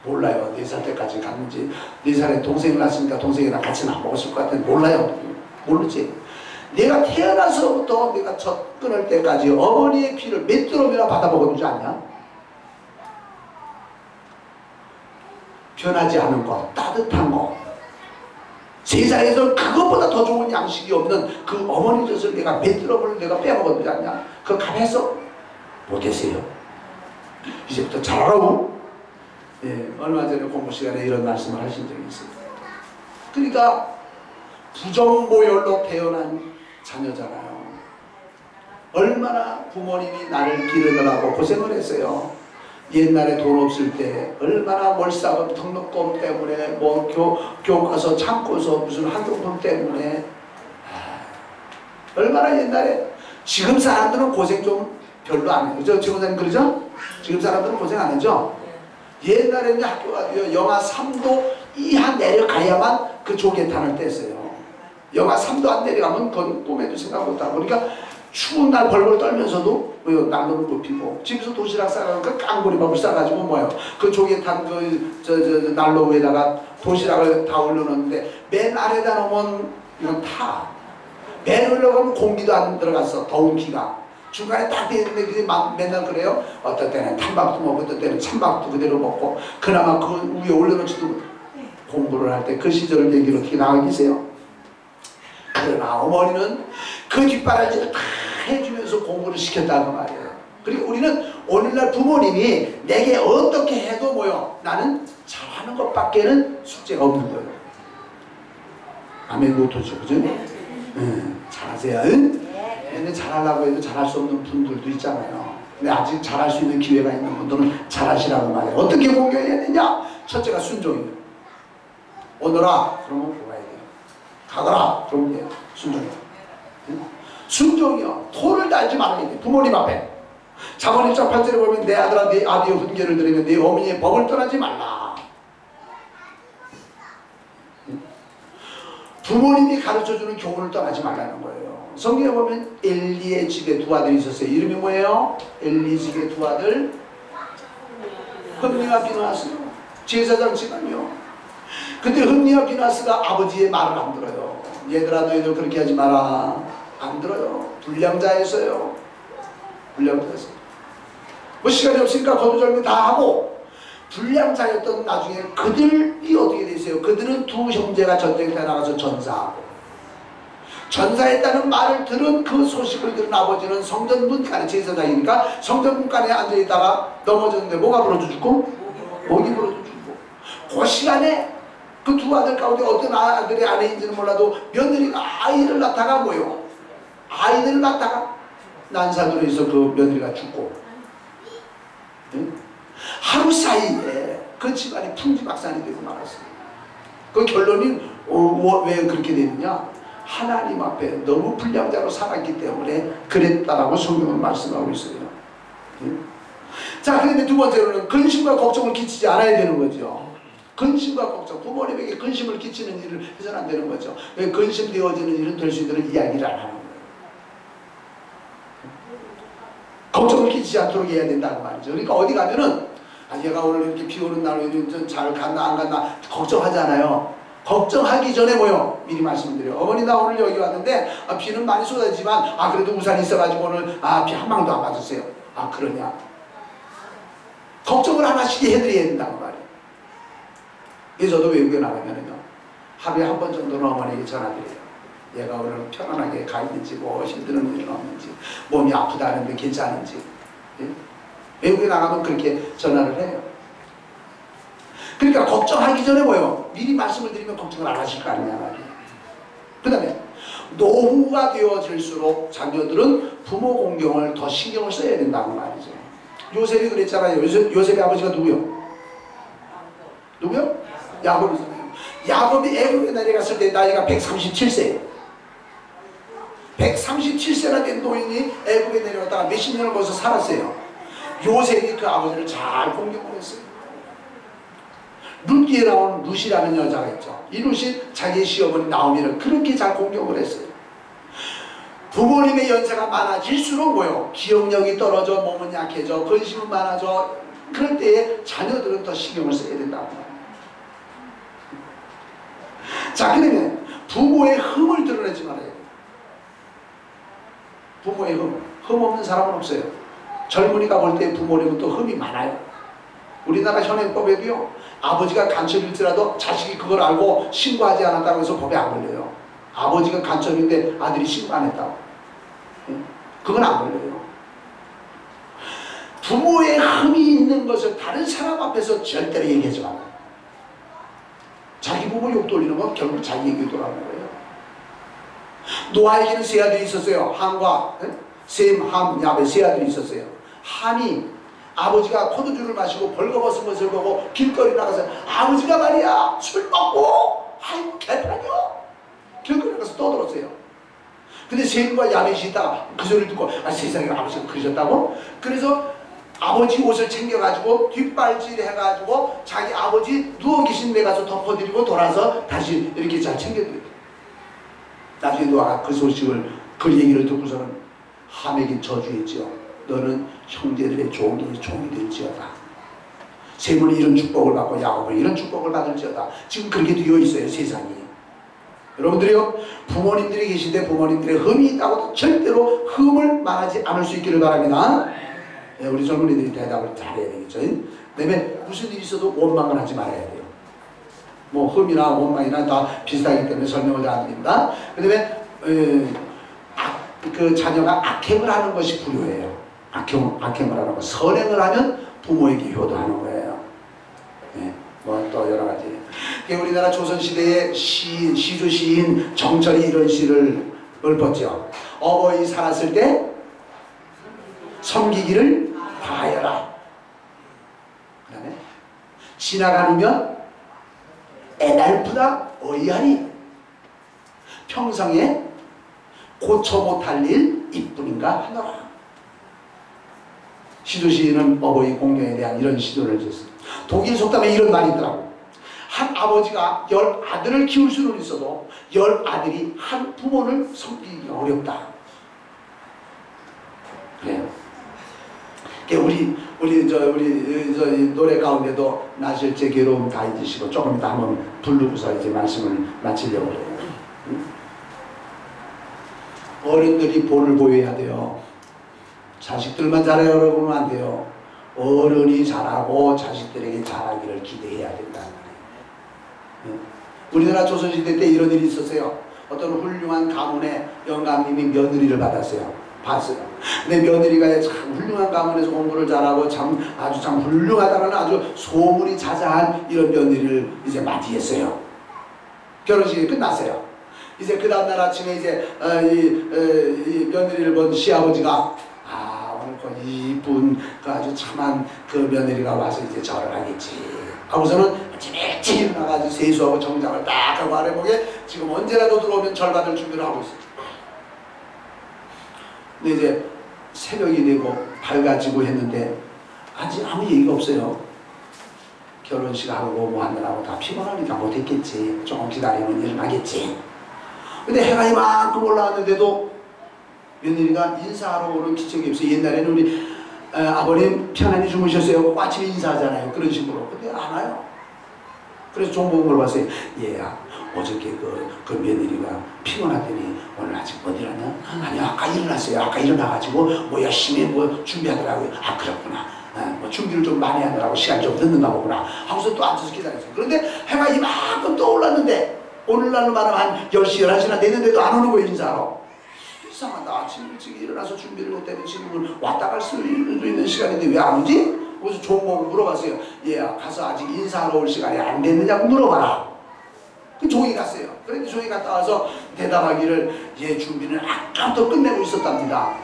몰라요. 4살 때까지 갔는지. 4살에 동생이 났으니까 동생이랑 같이 나 먹었을 것 같은데 몰라요. 모르지. 내가 태어나서부터 내가 첫 끊을 때까지 어머니의 피를 몇 드럼이나 받아 먹었는지 아냐? 변하지 않은 거, 따뜻한 거. 세상에서 그것보다 더 좋은 양식이 없는 그 어머니 젖을 내가 몇 드럼을 내가 빼먹었는지 아냐? 그거 감해서 못했어요. 이제부터 잘하라고. 예, 얼마 전에 공부 시간에 이런 말씀을 하신 적이 있어요. 그러니까 부정모혈로 태어난 자녀잖아요. 얼마나 부모님이 나를 기르느라고 고생을 했어요. 옛날에 돈 없을 때 얼마나 월사금 등록금 때문에 뭐 교과서 창고서 무슨 학용품 때문에 얼마나 옛날에. 지금 사람들은 고생 좀 별로 안 해요. 그죠? 지금 그러죠? 지금 사람들은 고생 안 하죠? 옛날에는 학교가 영하 3도 이하 내려가야만 그 조개탄을 뗐어요. 영하 3도 안 내려가면 그건 꿈에도 생각 못하고. 그러니까 추운 날 벌벌 떨면서도 난로를 못 피고, 집에서 도시락 싸가지고 그 깡보리밥을 싸가지고 뭐예요, 그 조개탄 난로 위에다가 도시락을 다 올려놓는데 맨 아래다 놓으면 이건 타. 맨 올라가면 공기도 안 들어갔어. 더운 기가 중간에 딱 되는데 그게 맨날 그래요. 어떤 때는 탄밥도 먹고 어떤 때는 찬밥도 그대로 먹고. 그나마 그 위에 올려놓지도. 공부를 할 때 그 시절을 얘기를 어떻게 나와 계세요? 그러나 어머니는 그 뒷바라지를 다 해주면서 공부를 시켰다고 말이에요. 그리고 우리는 오늘날 부모님이 내게 어떻게 해도 뭐요, 나는 잘하는 것밖에는 숙제가 없는 거예요. 아멘 못하죠, 그죠? 잘하세요. 근데 잘하려고 해도 잘할 수 없는 분들도 있잖아요. 근데 아직 잘할 수 있는 기회가 있는 분들은 잘하시라고 말해요. 어떻게 공경해야 되냐? 첫째가 순종이에요. 오너라, 그러면 보아야 돼요. 가거라, 그러면 순종이요. 순종이요. 토를 달지 말아야 돼. 부모님 앞에. 잠언 1장 8절에 보면 내 아들아 네 아비의 훈계를 들으면 네 어머니의 법을 떠나지 말라. 부모님이 가르쳐주는 교훈을 떠나지 말라는 거예요. 성경에 보면 엘리의 집에 두 아들이 있었어요. 이름이 뭐예요? 엘리 집의 두 아들, 흠니와 비나스. 제사장 집안이요. 근데 흠니와 비나스가 아버지의 말을 안 들어요. 얘들아 너희들 그렇게 하지 마라. 안 들어요. 불량자였어요. 불량자였어요. 뭐 시간이 없으니까 거두절미 다 하고. 불량자였던 나중에 그들이 어떻게 됐어요? 그들은 두 형제가 전쟁에 나가서 전사하고, 전사했다는 말을 들은 그 소식을 들은 아버지는 성전 문간에, 제사장이니까 성전 문간에 앉아있다가 넘어졌는데 뭐가 부러져 죽고? 목이 부러져 죽고. 그 시간에 그 두 아들 가운데 어떤 아들의 아내인지는 몰라도 며느리가 아이를 낳다가 뭐요? 아이를 낳다가 난사도로 해서 그 며느리가 죽고. 응? 하루 사이에 그 집안이 풍지박산이 되고 말았어요. 그 결론이 왜 그렇게 되느냐? 하나님 앞에 너무 불량자로 살았기 때문에 그랬다라고 성경은 말씀하고 있어요. 자, 그런데 두 번째로는 근심과 걱정을 끼치지 않아야 되는 거죠. 근심과 걱정, 부모님에게 근심을 끼치는 일을 해서는 안 되는 거죠. 근심되어지는 일은 될 수 있도록 이야기를 안 하는 거예요. 걱정을 끼치지 않도록 해야 된다는 말이죠. 그러니까 어디 가면은 얘가 오늘 이렇게 비 오는 날 잘 갔나 안 갔나 걱정하잖아요. 걱정하기 전에 뭐요? 미리 말씀드려요. 어머니 나 오늘 여기 왔는데 비는 많이 쏟아지지만 그래도 우산이 있어가지고 오늘 비 한 방도 안 맞았어요. 그러냐? 걱정을 하나씩 해드려야 된다는 말이에요. 그래서 저도 외국에 나가면은요, 하루에 한 번 정도는 어머니에게 전화드려요. 얘가 오늘 편안하게 가 있는지, 뭐 힘드는 일은 없는지, 몸이 아프다는데 괜찮은지. 예? 외국에 나가면 그렇게 전화를 해요. 그러니까 걱정하기 전에 뭐요? 미리 말씀을 드리면 걱정을 안 하실 거 아니냐 말이에요. 그 다음에 노후가 되어질수록 자녀들은 부모 공경을 더 신경을 써야 된다는 말이죠. 요셉이 그랬잖아요. 요셉의 아버지가 누구요? 누구요? 야곱이잖아요. 야곱이 애굽에 내려갔을 때 나이가 137세예요. 137세나 된 노인이 애굽에 내려갔다가 몇십 년을 거기서 살았어요. 요셉이 그 아버지를 잘 공경을 했어요. 룻기에 나온 룻이라는 여자가 있죠. 이 룻이 자기 시어머니 나오미를 그렇게 잘 공경을 했어요. 부모님의 연세가 많아질수록 뭐요? 기억력이 떨어져, 몸은 약해져, 근심은 많아져. 그럴 때에 자녀들은 더 신경을 써야 된다고 말합니다. 자, 그러면 부모의 흠을 드러내지 말아야 돼요. 부모의 흠 없는 사람은 없어요. 젊은이가 볼 때 부모님은 또 흠이 많아요. 우리나라 현행법에도요, 아버지가 간첩일지라도 자식이 그걸 알고 신고하지 않았다고 해서 법에 안 걸려요. 아버지가 간첩인데 아들이 신고 안 했다고. 그건 안 걸려요. 부모의 흠이 있는 것을 다른 사람 앞에서 절대로 얘기하지 말아요. 자기 부모 욕 돌리는 건 결국 자기 얘기 돌아오는 거예요. 노아에게는 세 아들이 있었어요. 함과 셈, 함, 야벳 세 아들이 있었어요. 함이 아버지가 포도주를 마시고 벌거벗은 것을 보고 길거리 나가서 아버지가 말이야 술 먹고 아이고 개판이요. 길거리 나가서 떠들었어요. 근데 셈과 야벳이 있다가 그 소리를 듣고 세상에 아버지가 그러셨다고? 그래서 아버지 옷을 챙겨가지고 뒷발질 해가지고 자기 아버지 누워 계신 데 가서 덮어드리고 돌아서 다시 이렇게 잘 챙겨드려요. 나중에 노아가 그 소식을, 그 얘기를 듣고서는 함에게 저주했지요. 너는 형제들의 종이 될지어다. 셈은 이런 축복을 받고 야곱은 이런 축복을 받을지어다. 지금 그렇게 되어 있어요, 세상이. 여러분들이요, 부모님들이 계신데 부모님들의 흠이 있다고 절대로 흠을 말하지 않을 수 있기를 바랍니다. 네, 우리 젊은이들이 대답을 잘해야 되겠죠. 그 다음에 무슨 일이 있어도 원망을 하지 말아야 돼요. 뭐 흠이나 원망이나 다 비슷하기 때문에 설명을 다 안 드립니다. 그 다음에 그 자녀가 악행을 하는 것이 불효예요. 악행을 하는 거. 선행을 하면 부모에게 효도하는 거예요. 네, 뭐 또 여러 가지. 우리나라 조선시대의 시조 시인 정철이 이런 시를 읊었죠. 어버이 살았을 때 섬기기를 다하여라. 그 다음에 지나가면 애달프다 어이하니 평생에 고쳐 못할 일 이뿐인가 하노라. 시조 시인은 어버이 공경에 대한 이런 시조를 지었어요. 독일 속담에 이런 말이 있더라고. 한 아버지가 10아들을 키울 수는 있어도 10아들이 한 부모를 섬기기가 어렵다. 그래요. 우리 노래 가운데도 나실제 괴로움 다 잊으시고 조금 이따 한번 부르고서 이제 말씀을 마치려고 해요. 어른들이 본을 보여야 돼요. 자식들만 잘하려고 하면 안 돼요. 어른이 잘하고 자식들에게 잘하기를 기대해야 된다는 말이에요. 우리나라 조선시대 때 이런 일이 있었어요. 어떤 훌륭한 가문의 영감님이 며느리를 받았어요. 봤어요. 근데 며느리가 참 훌륭한 가문에서 공부를 잘하고 아주 참 훌륭하다는 아주 소문이 자자한 이런 며느리를 이제 맞이했어요. 결혼식이 끝났어요. 이제 그 다음날 아침에 이제 이 며느리를 본 시아버지가 오늘 그 이쁜 그 아주 참한 그 며느리가 와서 이제 절을 하겠지. 하고서는 일찍 일어나가지고 세수하고 정장을 딱 하고 아래목에 지금 언제라도 들어오면 절 받을 준비를 하고 있어요. 근데 이제 새벽이 되고 밝아지고 했는데 아직 아무 얘기가 없어요. 결혼식 하고 뭐 하느라고 다 피곤하니까 못했겠지. 조금 기다리면 일어나겠지. 근데 해가 이만큼 올라왔는데도 며느리가 인사하러 오는 기척이 없어요. 옛날에는 우리 아버님 편안히 주무셨어요. 아침에 인사하잖아요. 그런 식으로. 근데 안 와요. 그래서 종복을 물어봤어요. 얘야, 어저께 그 며느리가 피곤하더니 오늘 아직 못 일어나? 아니요, 아까 일어났어요. 아까 일어나가지고 뭐 열심히 뭐 준비하더라고요. 아, 그렇구나. 뭐 준비를 좀 많이 하느라고 시간 좀 늦는가 보구나. 하고서 또 앉아서 기다렸어요. 그런데 해가 이만큼 떠올랐는데 오늘날로 말하면 한 10시, 11시나 됐는데도 안 오는 거예요, 인사하러. 이상하다. 아침 일찍 일어나서 준비를 못하면 지금은 왔다 갈 수 있는 시간인데 왜 안 오지? 그래서 종목을 물어봤어요. 얘야, 가서 아직 인사하러 올 시간이 안 됐느냐고 물어봐라. 그 종이 갔어요. 그런데 종이 갔다 와서 대답하기를 얘 준비는 아까부터 끝내고 있었답니다.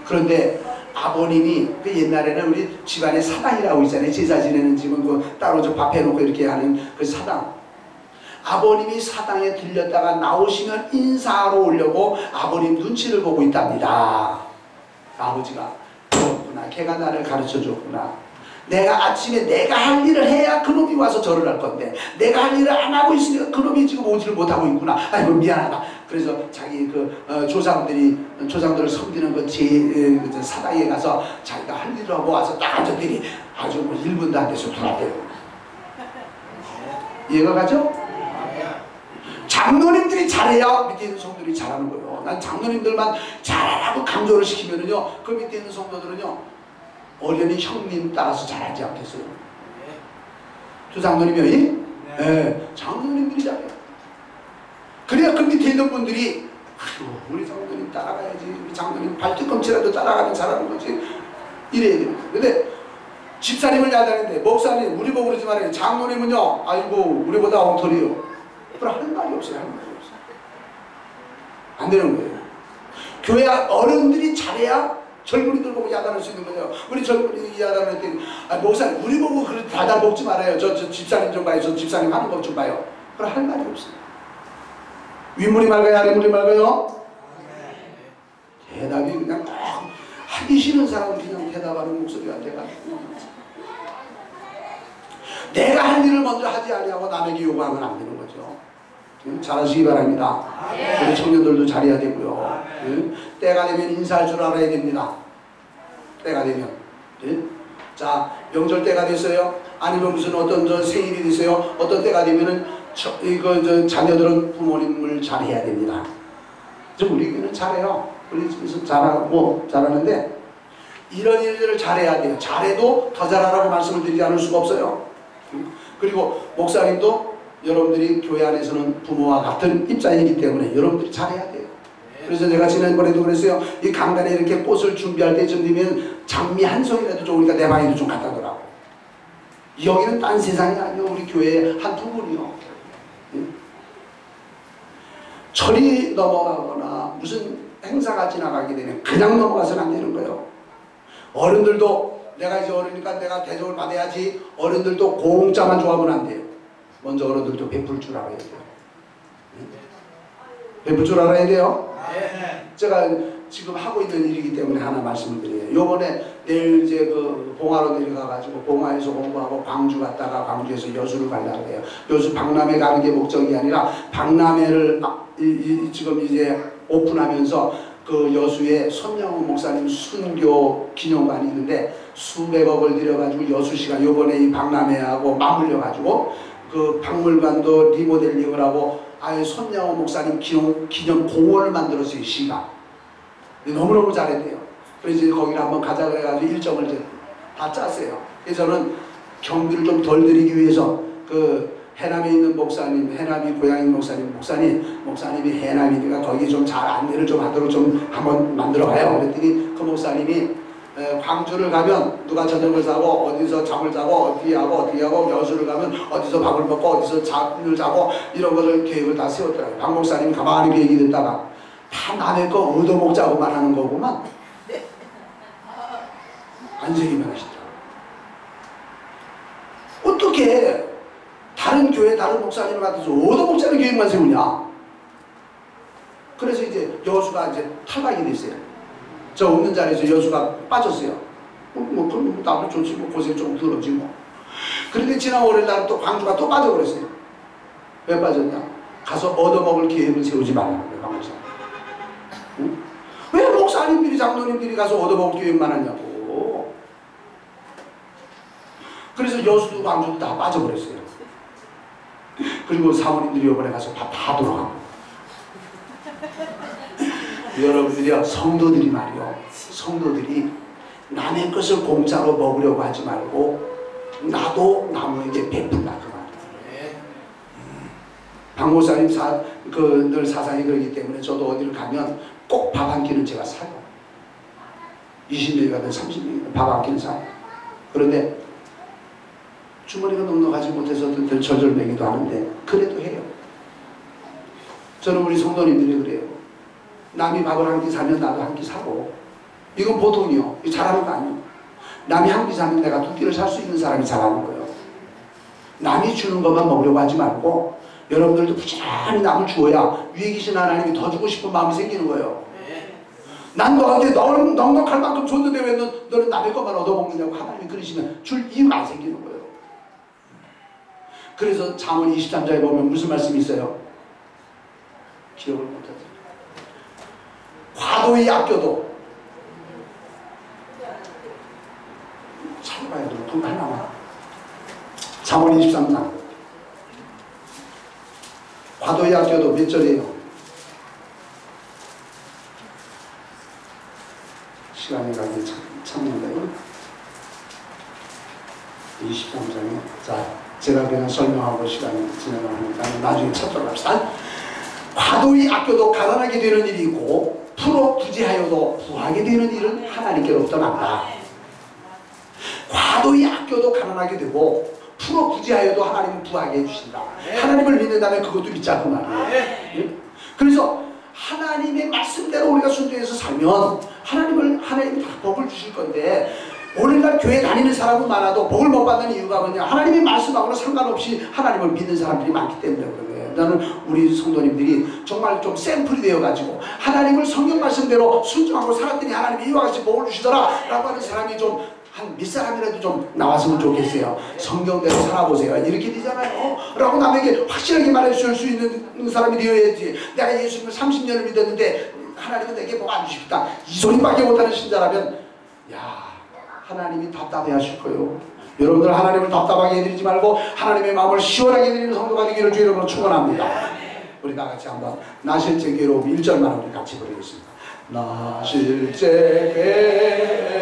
그런데 아버님이 그 옛날에는 우리 집안에 사당이라고 있잖아요. 제사 지내는 집은 그 따로 저 밥 해놓고 이렇게 하는 그 사당. 아버님이 사당에 들렸다가 나오시면 인사하러 오려고 아버님 눈치를 보고 있답니다. 아버지가 그렇구나. 걔가 나를 가르쳐 줬구나. 내가 아침에 내가 할 일을 해야 그놈이 와서 절을 할 건데 내가 할 일을 안 하고 있으니까 그놈이 지금 오지를 못하고 있구나. 아이고 미안하다. 그래서 자기 조상들을 섬기는 그 사당에 가서 자기가 할 일을 하고 와서 딱 앉았더니 아주 뭐 1분도 안 돼서 돌아대요. 이해가 가죠? 장로님들이 잘해야 밑에 있는 성도들이 잘하는 거예요. 난 장로님들만 잘하라고 강조를 시키면은요, 그 밑에 있는 성도들은요, 어련히 형님 따라서 잘하지 않겠어요. 두 장로님이? 네. 장로님들이 잘해요. 그래야 그 밑에 있는 분들이, 아이고, 우리 장로님 따라가야지. 우리 장로님 발뒤꿈치라도 따라가면 잘하는 거지. 이래야 됩니다. 근데 집사님을 야단했는데, 목사님, 우리 보고 그러지 말아요. 장로님은요, 아이고, 우리보다 엉터리요. 그럼 할 말이 없어요. 할 말이 없어요. 안 되는 거예요. 교회 어른들이 잘해야 젊은이들 보고 야단할 수 있는 거예요. 우리 젊은이 야단을 했더니 목사님 우리 보고 그렇게 달달 먹지 말아요. 저 집사님 좀 봐요. 저 집사님 하는 것 좀 봐요. 그럼 할 말이 없어요. 윗물이 맑아요? 아랫물이 맑아요? 대답이 그냥 딱 하기 싫은 사람은 그냥 대답하는 목소리가 돼가지고 내가 할 일을 먼저 하지 아니하고 남에게 요구하면 안 되는 거죠. 잘하시기 바랍니다. 우리 청년들도 잘해야 되고요. 때가 되면 인사할 줄 알아야 됩니다. 때가 되면. 자, 명절 때가 됐어요. 아니면 무슨 어떤 생일이 됐어요. 어떤 때가 되면은 자녀들은 부모님을 잘해야 됩니다. 우리 교회는 잘해요. 우리 집에서 잘하는데 이런 일들을 잘해야 돼요. 잘해도 더 잘하라고 말씀을 드리지 않을 수가 없어요. 그리고 목사님도 여러분들이 교회 안에서는 부모와 같은 입장이기 때문에 여러분들이 잘해야 돼요. 그래서 제가 지난번에도 그랬어요. 이 강단에 이렇게 꽃을 준비할 때쯤 되면 장미 한 송이라도 좋으니까 내 방에도 좀 갖다 놓으라고. 여기는 딴 세상이 아니요. 우리 교회에 한 두 분이요. 철이 넘어가거나 무슨 행사가 지나가게 되면 그냥 넘어가서는 안 되는 거예요. 어른들도 내가 이제 어르니까 내가 대접을 받아야지. 어른들도 공짜만 좋아하면 안 돼요. 먼저 어른들도 베풀 줄 알아야 돼요. 베풀 줄 알아야 돼요. 제가 지금 하고 있는 일이기 때문에 하나 말씀을 드려요. 요번에 내일 이제 그 봉화로 내려가가지고 봉화에서 공부하고 광주 갔다가 광주에서 여수를 가려고 해요. 여수 박람회 가는 게 목적이 아니라 박람회를 지금 이제 오픈하면서 그 여수에 손영훈 목사님 순교 기념관이 있는데 수백억을 들여가지고 여수시가 요번에 이 박람회하고 맞물려가지고 그 박물관도 리모델링을 하고 아예 손영훈 목사님 기념 공원을 만들었어요. 시가 너무너무 잘했대요. 그래서 이제 거기를 한번 가자 그래가지고 일정을 이제 다 짰어요. 그래서 저는 경비를 좀 덜 들이기 위해서 그 해남에 있는 목사님, 해남이 고향인 목사님이 해남이니까 거기 좀 잘 안내를 좀 하도록 좀 한번 만들어봐요. 그랬더니 그 목사님이 광주를 가면 누가 저녁을 사고 어디서 잠을 자고 어떻게 하고 여수를 가면 어디서 밥을 먹고 어디서 잠을 자고 이런 것을 계획을 다 세웠더라고요. 박 목사님이 가만히 얘기 듣다가 다 남의 거 얻어먹자고만 하는 거구만. 안색이만 하시더라고요. 어떻게 어떻게 다른 교회 다른 목사님을 갖다서 어느 목사님 교육만 세우냐. 그래서 이제 여수가 이제 탈락이 됐어요. 저 없는 자리에서 여수가 빠졌어요. 그럼 나도 좋지 뭐, 고생 좀 들었지 뭐. 그런데 지난 월요일날 또 광주가 또 빠져버렸어요. 왜 빠졌냐? 가서 얻어먹을 계획을 세우지 말라는 거예요, 강목사. 응? 왜 목사님들이 장로님들이 가서 얻어먹을 계획만 하냐고. 그래서 여수도 광주도 다 빠져버렸어요. 그리고 사모님들이 이번에 가서 다 돌아가고. 여러분들이요, 성도들이 말이요, 성도들이 남의 것을 공짜로 먹으려고 하지 말고 나도 남에게 베푼다 그 말이에요. 박 목사님 늘 사상이 그러기 때문에 저도 어디를 가면 꼭 밥 한 끼는 제가 사요. 20년이 가든 30년이 밥 한 끼는 사요. 그런데 주머니가 넉넉하지 못해서 절절매기도 하는데 그래도 해요. 저는 우리 성도님들이 그래요. 남이 밥을 한 끼 사면 나도 한 끼 사고. 이건 보통이요. 이거 잘하는 거 아니에요. 남이 한 끼 사면 내가 두 끼를 살 수 있는 사람이 잘하는 거예요. 남이 주는 것만 먹으려고 하지 말고 여러분들도 부지런히 남을 주어야 위에 계신 하나님이 더 주고 싶은 마음이 생기는 거예요. 난 너한테 넉넉할 만큼 줬는데 왜 너는 남의 것만 얻어먹느냐고 하나님이 그러시면 줄 이유가 안 생기는 거예요. 그래서 잠언 23장에 보면 무슨 말씀이 있어요? 기억을 못하죠. 과도히 아껴도 찾아봐야 돼요. 돈 하나만. 잠언 23장. 과도히 아껴도 몇 절이에요? 시간이 가기 참는데요. 23장에 자 제가 그냥 설명하고 시간이 지나가니까 나중에 찾도록 합시다. 과도히 아껴도 가난하게 되는 일이 있고 풀어 부재하여도 부하게 되는 일은 하나님께로부터 난다. 과도히 아껴도 가난하게 되고 풀어 부재하여도 하나님은 부하게 해주신다. 하나님을 믿는다면 그것도 믿자 그 말이에요. 그래서 하나님의 말씀대로 우리가 순종해서 살면 하나님이 다 복을 주실 건데 오늘날 교회 다니는 사람은 많아도 복을 못 받는 이유가 뭐냐? 하나님의 말씀하고는 상관없이 하나님을 믿는 사람들이 많기 때문에 그런 거예요. 나는 우리 성도님들이 정말 좀 샘플이 되어가지고 하나님을 성경 말씀대로 순종하고 살았더니 하나님이 이와 같이 복을 주시더라 라고 하는 사람이 좀 한 몇 사람이라도 좀 나왔으면 좋겠어요. 성경대로 살아보세요. 이렇게 되잖아요. 라고 남에게 확실하게 말해줄 수 있는 사람이 되어야지. 내가 예수님을 30년을 믿었는데 하나님은 내게 복 안 주십니다. 이 소리밖에 못하는 신자라면 야 하나님이 답답해 하실 거예요. 여러분들 하나님을 답답하게 해드리지 말고 하나님의 마음을 시원하게 해드리는 성도가 되기를 주 이름으로 축원합니다. 우리 다 같이 한번 나 실제 괴로움 1절만 우리 같이 부르겠습니다. 나 실제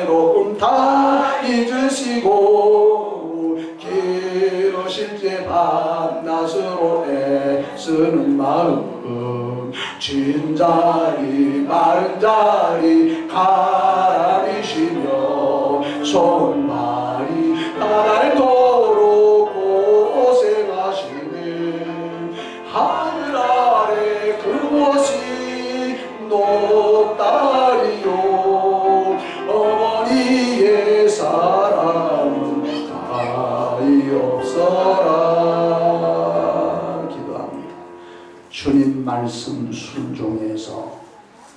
괴로움 다 잊으시고 기로실제 밤낮으로 애쓰는 마음 진 자리 마른 자리 가리시며 손발이 닳도록 고생하시는 하늘 아래 그것이 높다리요 어머니의 사랑은 다이 없어라. 기도합니다. 주님 말씀 순종해서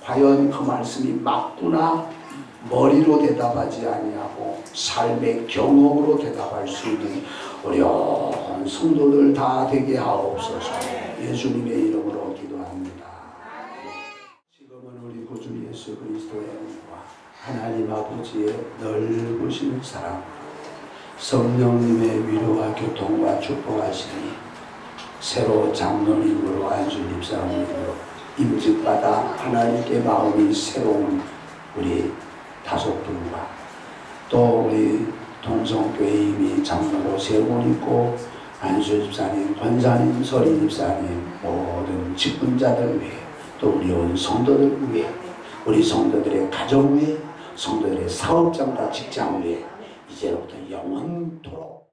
과연 그 말씀이 맞구나 머리로 대답하지 아니하고 삶의 경험으로 대답할 수 있는 어려운 성도들 다 되게 하옵소서. 예수님의 이름으로 기도합니다. 우리 구주 예수 그리스도의 은혜와 하나님 아버지의 넓으신 사랑 성령님의 위로와 교통과 축복하시니 새로 장로님으로 안수님 집사님으로 임직받아 하나님께 마음이 새로운 우리 다섯 분과 또 우리 동성교회 이미 장로로 세 분 있고 안수 집사님, 권사님, 서리 집사님 모든 직분자들 위해 또 우리 온 성도들 위해 우리 성도들의 가정 위해 성도들의 사업장과 직장 위해 이제부터 영원토록